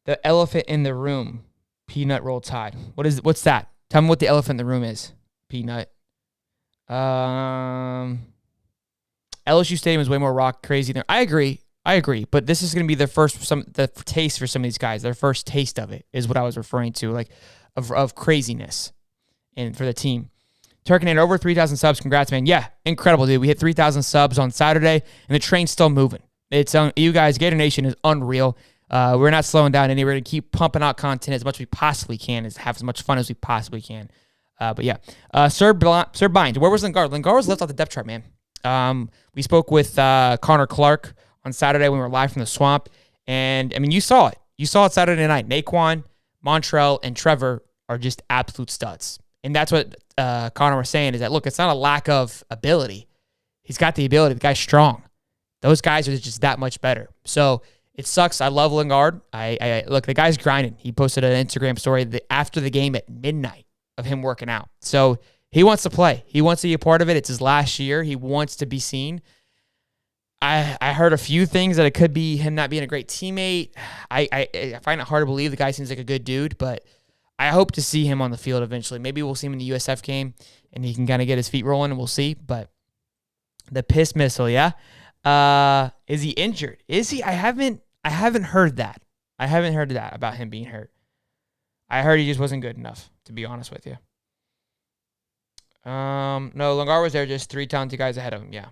The elephant in the room, Peanut Roll Tide. What's that? Tell me what the elephant in the room is, Peanut. LSU Stadium is way more rock crazy than I agree, but this is going to be the taste for some of these guys. Their first taste of it is what I was referring to, like of craziness, and for the team. Turkinator over 3,000 subs. Congrats, man. Yeah, incredible, dude. We hit 3,000 subs on Saturday, and the train's still moving. It's you guys. Gator Nation is unreal. We're not slowing down any. We're going to keep pumping out content as much as we possibly can, have as much fun as we possibly can. But yeah, Sir Bind. Where was Lingard? Lingard was left off the depth chart, man. We spoke with Connor Clark on Saturday when we were live from the swamp. And, I mean, you saw it. You saw it Saturday night. Naquan, Montrell, and Trevor are just absolute studs. And that's what Connor was saying is that, look, it's not a lack of ability. He's got the ability. The guy's strong. Those guys are just that much better. So it sucks. I love Lingard. Look, the guy's grinding. He posted an Instagram story after the game at midnight of him working out. So he wants to play. He wants to be a part of it. It's his last year. He wants to be seen. I heard a few things that it could be him not being a great teammate. I find it hard to believe. The guy seems like a good dude, but I hope to see him on the field eventually. Maybe we'll see him in the USF game, and he can kind of get his feet rolling, and we'll see. But the piss missile, yeah? Is he injured? Is he? I haven't heard that. I haven't heard that about him being hurt. I heard he just wasn't good enough, to be honest with you. No, Lingard was there, just 3 talented guys ahead of him, yeah.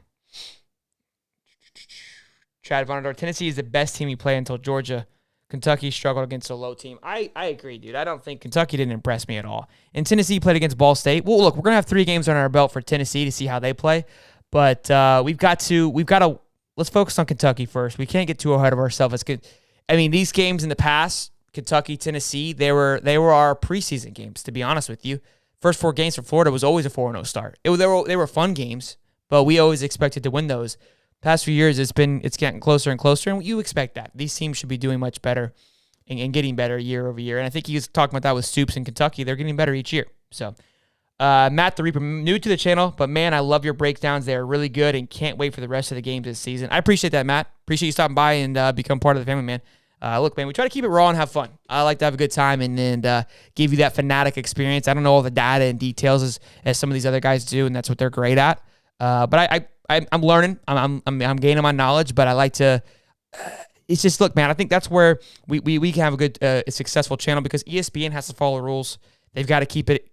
Chad Vonador, Tennessee is the best team he played until Georgia. Kentucky struggled against a low team. I agree, dude. I don't think Kentucky didn't impress me at all. And Tennessee played against Ball State. Well, look, we're going to have 3 games on our belt for Tennessee to see how they play. But we've got to let's focus on Kentucky first. We can't get too ahead of ourselves. It's good. I mean, these games in the past, Kentucky, Tennessee, they were our preseason games, to be honest with you. First 4 games for Florida was always a 4-0 start. They were fun games, but we always expected to win those. Past few years, it's getting closer and closer, and you expect that. These teams should be doing much better and getting better year over year. And I think he was talking about that with Stoops in Kentucky. They're getting better each year. So, Matt the Reaper, new to the channel, but man, I love your breakdowns. They're really good and can't wait for the rest of the games this season. I appreciate that, Matt. Appreciate you stopping by and become part of the family, man. Look, man, we try to keep it raw and have fun. I like to have a good time and give you that fanatic experience. I don't know all the data and details as some of these other guys do, and that's what they're great at. But I'm learning. I'm gaining my knowledge, but I like to. It's just, look, man. I think that's where we can have a good, successful channel because ESPN has to follow the rules. They've got to keep it,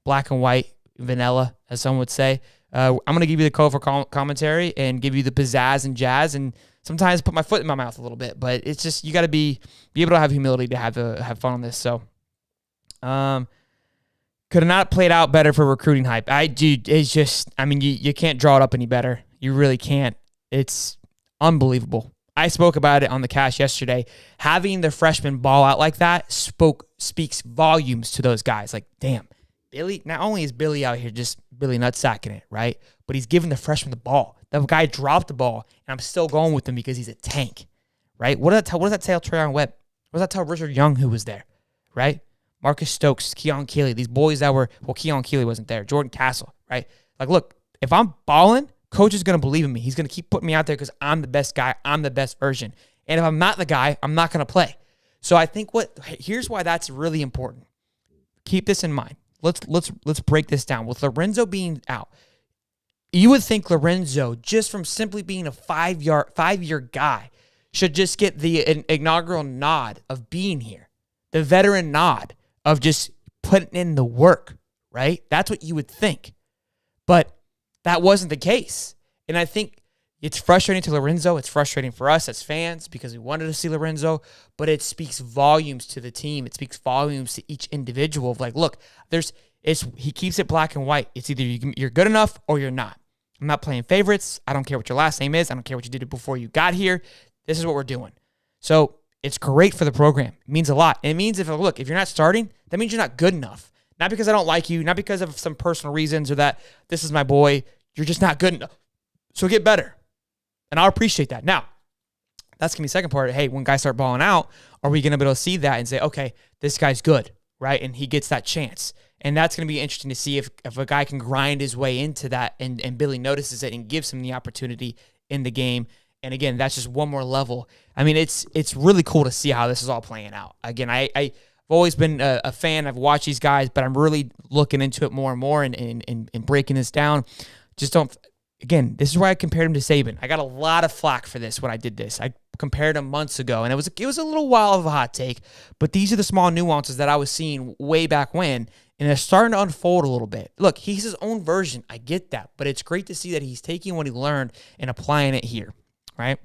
black and white, vanilla, as some would say. I'm gonna give you the colorful commentary and give you the pizzazz and jazz, and sometimes put my foot in my mouth a little bit. But it's just you got to be able to have humility to have fun on this. So, could have not played out better for recruiting hype. It's just, I mean, you can't draw it up any better. You really can't. It's unbelievable. I spoke about it on the cast yesterday. Having the freshman ball out like that speaks volumes to those guys. Like, damn, Billy, not only is Billy out here just Billy nutsacking it, right? But he's giving the freshman the ball. The guy dropped the ball, and I'm still going with him because he's a tank, right? What does that tell Trayon Webb? What does that tell Richard Young, who was there, right? Marcus Stokes, Keon Keeley, these boys that were, Keon Keeley wasn't there, Jordan Castle, right? Like, look, if I'm balling, coach is going to believe in me. He's going to keep putting me out there because I'm the best guy. I'm the best version. And if I'm not the guy, I'm not going to play. So I think here's why that's really important. Keep this in mind. Let's break this down. With Lorenzo being out, you would think Lorenzo, just from simply being a 5-year guy, should just get the inaugural nod of being here, the veteran nod of just putting in the work, right? That's what you would think. But that wasn't the case. And I think it's frustrating to Lorenzo. It's frustrating for us as fans because we wanted to see Lorenzo, but it speaks volumes to the team. It speaks volumes to each individual of like, look, he keeps it black and white. It's either you're good enough or you're not. I'm not playing favorites. I don't care what your last name is. I don't care what you did before you got here. This is what we're doing. So it's great for the program. It means a lot. And it means if you're not starting, that means you're not good enough. Not because I don't like you, not because of some personal reasons or that this is my boy. You're just not good enough. So get better. And I'll appreciate that. Now, that's going to be the second part. Hey, when guys start balling out, are we going to be able to see that and say, okay, this guy's good, right? And he gets that chance. And that's going to be interesting to see if a guy can grind his way into that and Billy notices it and gives him the opportunity in the game. And again, that's just one more level. I mean, it's really cool to see how this is all playing out. Again, I've always been a fan. I've watched these guys, but I'm really looking into it more and more and breaking this down. Again, this is why I compared him to Saban. I got a lot of flack for this when I did this. I compared him months ago, and it was a little while of a hot take, but these are the small nuances that I was seeing way back when, and it's starting to unfold a little bit. Look, he's his own version. I get that, but it's great to see that he's taking what he learned and applying it here, right?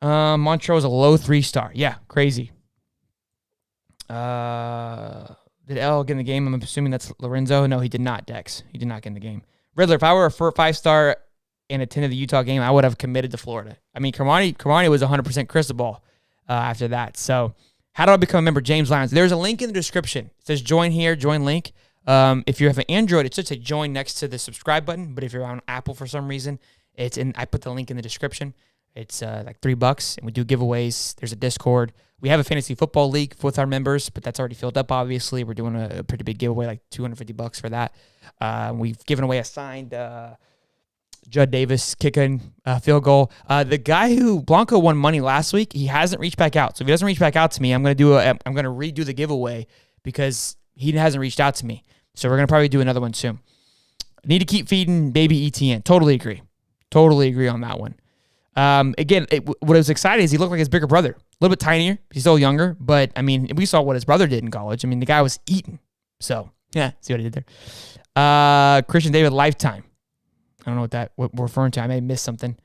Montrose a low 3-star. Yeah, crazy. Did L get in the game? I'm assuming that's Lorenzo. No, he did not, Dex. He did not get in the game. Riddler, if I were a 5-star and attended the Utah game, I would have committed to Florida. I mean, Carmani was 100% Cristobal after that. So how do I become a member? James Lyons. There's a link in the description. It says join here, join link. If you have an Android, it should say join next to the subscribe button. But if you're on Apple for some reason, I put the link in the description. It's like $3, and we do giveaways. There's a Discord. We have a fantasy football league with our members, but that's already filled up, obviously. We're doing a pretty big giveaway, like $250 for that. We've given away a signed Judd Davis kicking field goal. The guy who Blanco won money last week, he hasn't reached back out. So if he doesn't reach back out to me, I'm going to redo the giveaway because he hasn't reached out to me. So we're going to probably do another one soon. Need to keep feeding baby ETN. Totally agree on that one. Again, what was exciting is he looked like his bigger brother. A little bit tinier. He's still younger, but, I mean, we saw what his brother did in college. I mean, the guy was eating. So, yeah, see what he did there. Christian David Lifetime. I don't know what we're referring to. I may have missed something.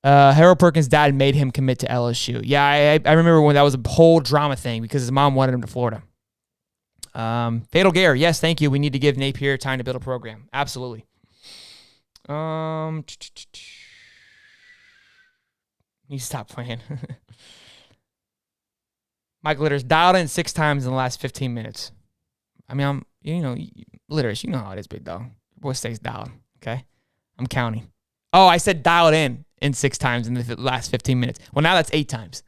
Harold Perkins' dad made him commit to LSU. Yeah, I remember when that was a whole drama thing because his mom wanted him to Florida. Fatal Gare. Yes, thank you. We need to give Napier time to build a program. Absolutely. Need to stop playing. Mike Litters dialed in 6 times in the last 15 minutes. I mean, Litters, you know how it is, big dog. Your boy stays dialed, okay? I'm counting. Oh, I said dialed in 6 times in the last 15 minutes. Well, now that's 8 times.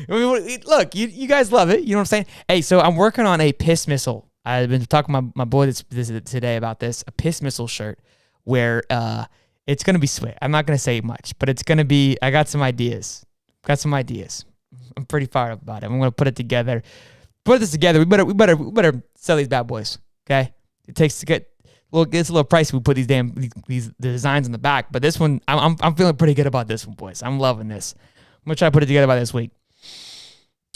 I mean, look, you guys love it. You know what I'm saying? Hey, so I'm working on a piss missile. I've been talking to my boy today about this, a piss missile shirt where it's going to be sweet. I'm not going to say much, but it's going to be, I got some ideas. I'm pretty fired up about it. I'm going to put this together. We better sell these bad boys. Okay. It takes to get, it's a little pricey. We put these designs in the back, but this one, I'm feeling pretty good about this one, boys. I'm loving this. I'm going to try to put it together by this week.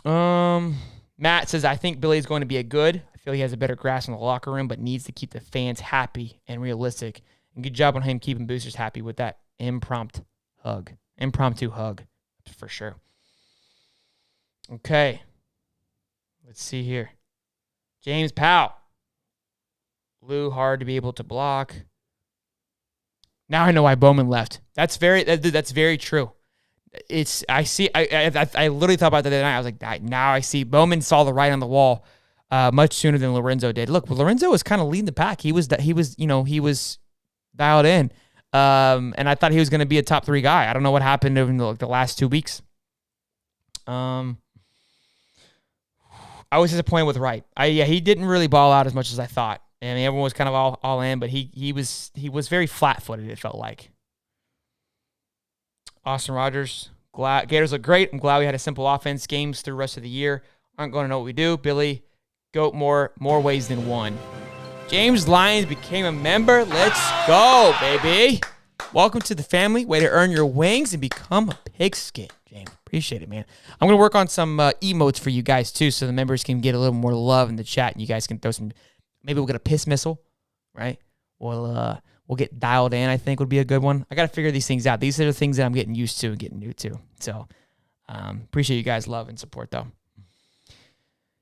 Matt says, I think Billy's going to be I feel he has a better grasp on the locker room, but needs to keep the fans happy and realistic. And good job on him keeping boosters happy with that impromptu hug, for sure. Okay. Let's see here. James Powell. Lou, hard to be able to block. Now I know why Bowman left. That's very true. I literally thought about that the other night. I was like, now I see. Bowman saw the writing on the wall much sooner than Lorenzo did. Look, Lorenzo was kind of leading the pack. He was dialed in. And I thought he was going to be a top 3 guy. I don't know what happened in the last 2 weeks. I was disappointed with Wright. He didn't really ball out as much as I thought. I mean, everyone was kind of all in, but he was very flat-footed, it felt like. Austin Rogers, Gators look great. I'm glad we had a simple offense. Games through the rest of the year aren't going to know what we do. Billy, goat more ways than one. James Lyons became a member. Let's go, baby. Welcome to the family. Way to earn your wings and become a pigskin, James. Appreciate it, man. I'm going to work on some emotes for you guys, too, so the members can get a little more love in the chat, and you guys can throw some, maybe we'll get a piss missile, right? We'll get dialed in, I think would be a good one. I got to figure these things out. These are the things that I'm getting used to and getting new to. So appreciate you guys' love and support, though.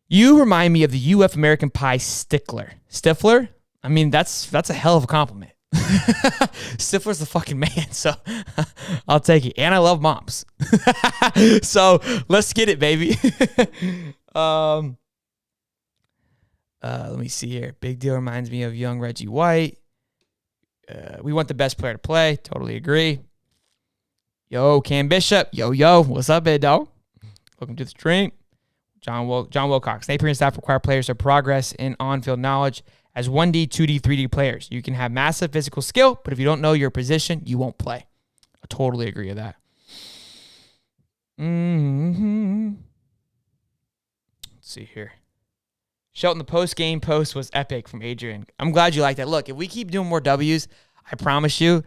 You remind me of the UF American Pie stickler. Stifler? I mean, that's a hell of a compliment. Stifler's the fucking man, so I'll take it. And I love moms. So let's get it, baby. Let me see here. Big deal reminds me of young Reggie White. We want the best player to play. Totally agree. Yo, Cam Bishop. Yo. What's up, big dog? Welcome to the stream. John Wilcox. Napier and staff require players to progress in on-field knowledge as 1D, 2D, 3D players. You can have massive physical skill, but if you don't know your position, you won't play. I totally agree with that. Let's see here. Shelton, the post-game post was epic from Adrian. I'm glad you like that. Look, if we keep doing more W's, I promise you,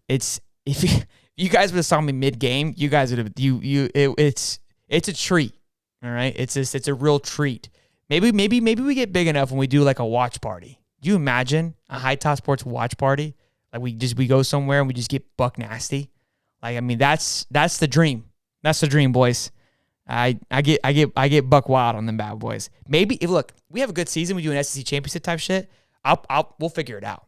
if you guys would have saw me mid-game, you guys would have it's a treat. All right? It's a real treat. Maybe we get big enough when we do like a watch party. Do you imagine a High Top Sports watch party? Like we go somewhere and we just get buck nasty. Like, I mean, that's the dream. That's the dream, boys. I get buck wild on them bad boys. Maybe if we have a good season, we do an SEC championship type shit. We'll figure it out.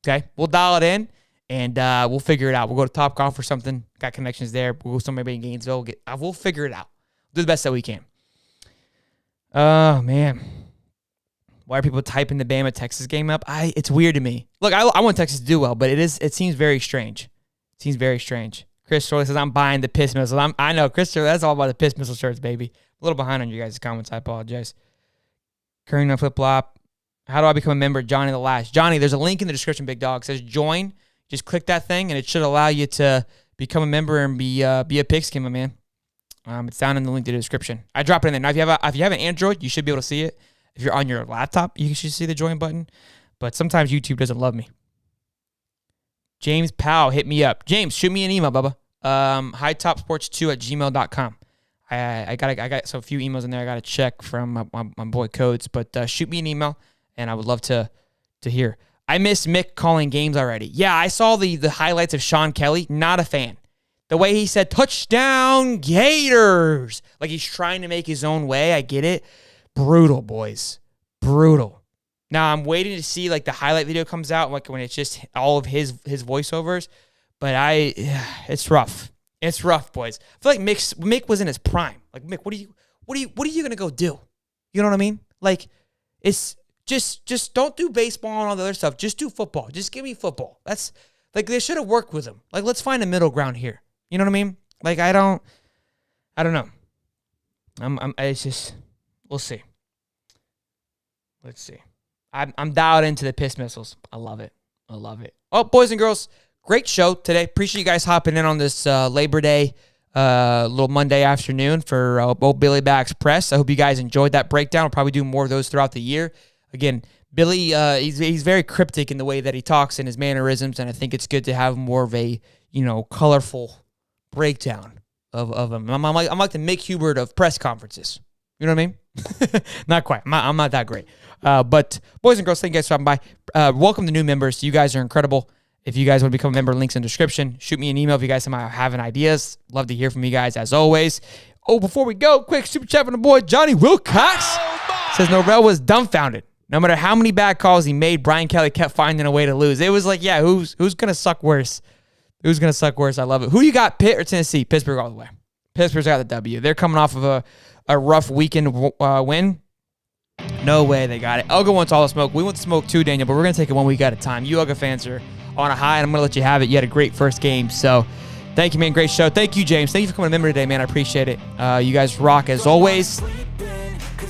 Okay, we'll dial it in and we'll figure it out. We'll go to Top Golf or something. Got connections there. We'll go somewhere in Gainesville. We'll figure it out. Do the best that we can. Oh man, why are people typing the Bama Texas game up? It's weird to me. Look, I want Texas to do well, but it seems very strange. It seems very strange. Chris Shirley says, I'm buying the piss missile. I know, Chris Shirley, that's all about the piss missile shirts, baby. A little behind on you guys' comments. I apologize. Curring on flip-flop. How do I become a member? Johnny the Last. Johnny, there's a link in the description, big dog. It says join. Just click that thing, and it should allow you to become a member and be a pigskin, my man. It's down in the link to the description. I drop it in there. Now, if you have an Android, you should be able to see it. If you're on your laptop, you should see the join button. But sometimes YouTube doesn't love me. James Powell, hit me up. James, shoot me an email, Bubba. hightopsports2@gmail.com. I got a few emails in there I got to check from my boy Codes, but shoot me an email, and I would love to hear. I miss Mick calling games already. Yeah, I saw the highlights of Sean Kelly. Not a fan. The way he said, touchdown Gators. Like he's trying to make his own way. I get it. Brutal, boys. Brutal. Now, I'm waiting to see like the highlight video comes out, like when it's just all of his voiceovers. But it's rough. It's rough, boys. I feel like Mick was in his prime. Like, Mick, what are you gonna go do? You know what I mean? Like, it's just don't do baseball and all the other stuff. Just do football. Just give me football. That's like they should have worked with him. Like, let's find a middle ground here. You know what I mean? Like, I don't know. It's just, we'll see. Let's see. I'm dialed into the piss missiles. I love it. Oh, boys and girls, great show today. Appreciate you guys hopping in on this Labor Day little Monday afternoon for old Billy Bags Press. I hope you guys enjoyed that breakdown. We'll probably do more of those throughout the year. Again, Billy, he's very cryptic in the way that he talks and his mannerisms, and I think it's good to have more of a, colorful breakdown of him. I'm like the Mick Hubert of press conferences. You know what I mean? Not quite. I'm not that great. But boys and girls, thank you guys for stopping by. Welcome to new members. You guys are incredible. If you guys want to become a member, links in the description. Shoot me an email if you guys somehow have any ideas. Love to hear from you guys as always. Oh, before we go, quick super chat from the boy Johnny Wilcox. Says Norvell was dumbfounded. No matter how many bad calls he made, Brian Kelly kept finding a way to lose. It was like, yeah, who's gonna suck worse? Who's gonna suck worse? I love it. Who you got, Pitt or Tennessee? Pittsburgh all the way. Pittsburgh's got the W. They're coming off of a rough weekend win. No way they got it. Uga wants all the smoke. We want the smoke too, Daniel, but we're going to take it 1 week at a time. You Uga fans are on a high, and I'm going to let you have it. You had a great first game, so thank you, man. Great show. Thank you, James. Thank you for coming to member today, man. I appreciate it. You guys rock as always.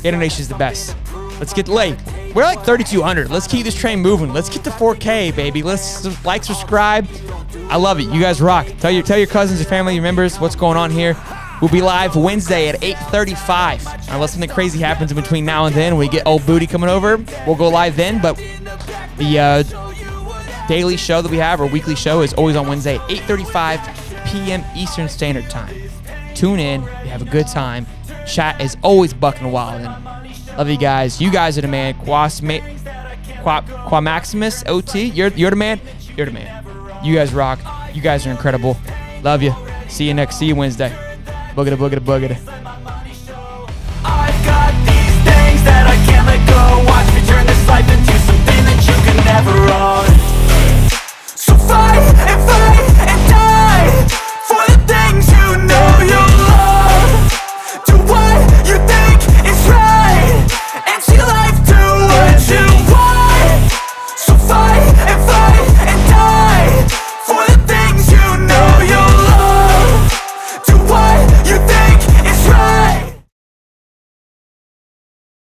Gator Nation's the best. Let's get late. We're like 3,200. Let's keep this train moving. Let's get to 4K, baby. Let's like, subscribe. I love it. You guys rock. Tell your cousins, your family, your members what's going on here. We'll be live Wednesday at 8:35. Unless something crazy happens in between now and then, we get old booty coming over, we'll go live then. But the daily show that we have, our weekly show, is always on Wednesday at 8:35 p.m. Eastern Standard Time. Tune in. We have a good time. Chat is always bucking wild. And love you guys. You guys are the man. Qua Maximus OT. You're the man. You're the man. You guys rock. You guys are incredible. Love you. See you Wednesday. Boogada, boogada, boogada. I've got these things that I can't let go. Watch me turn this life into something that you can never own.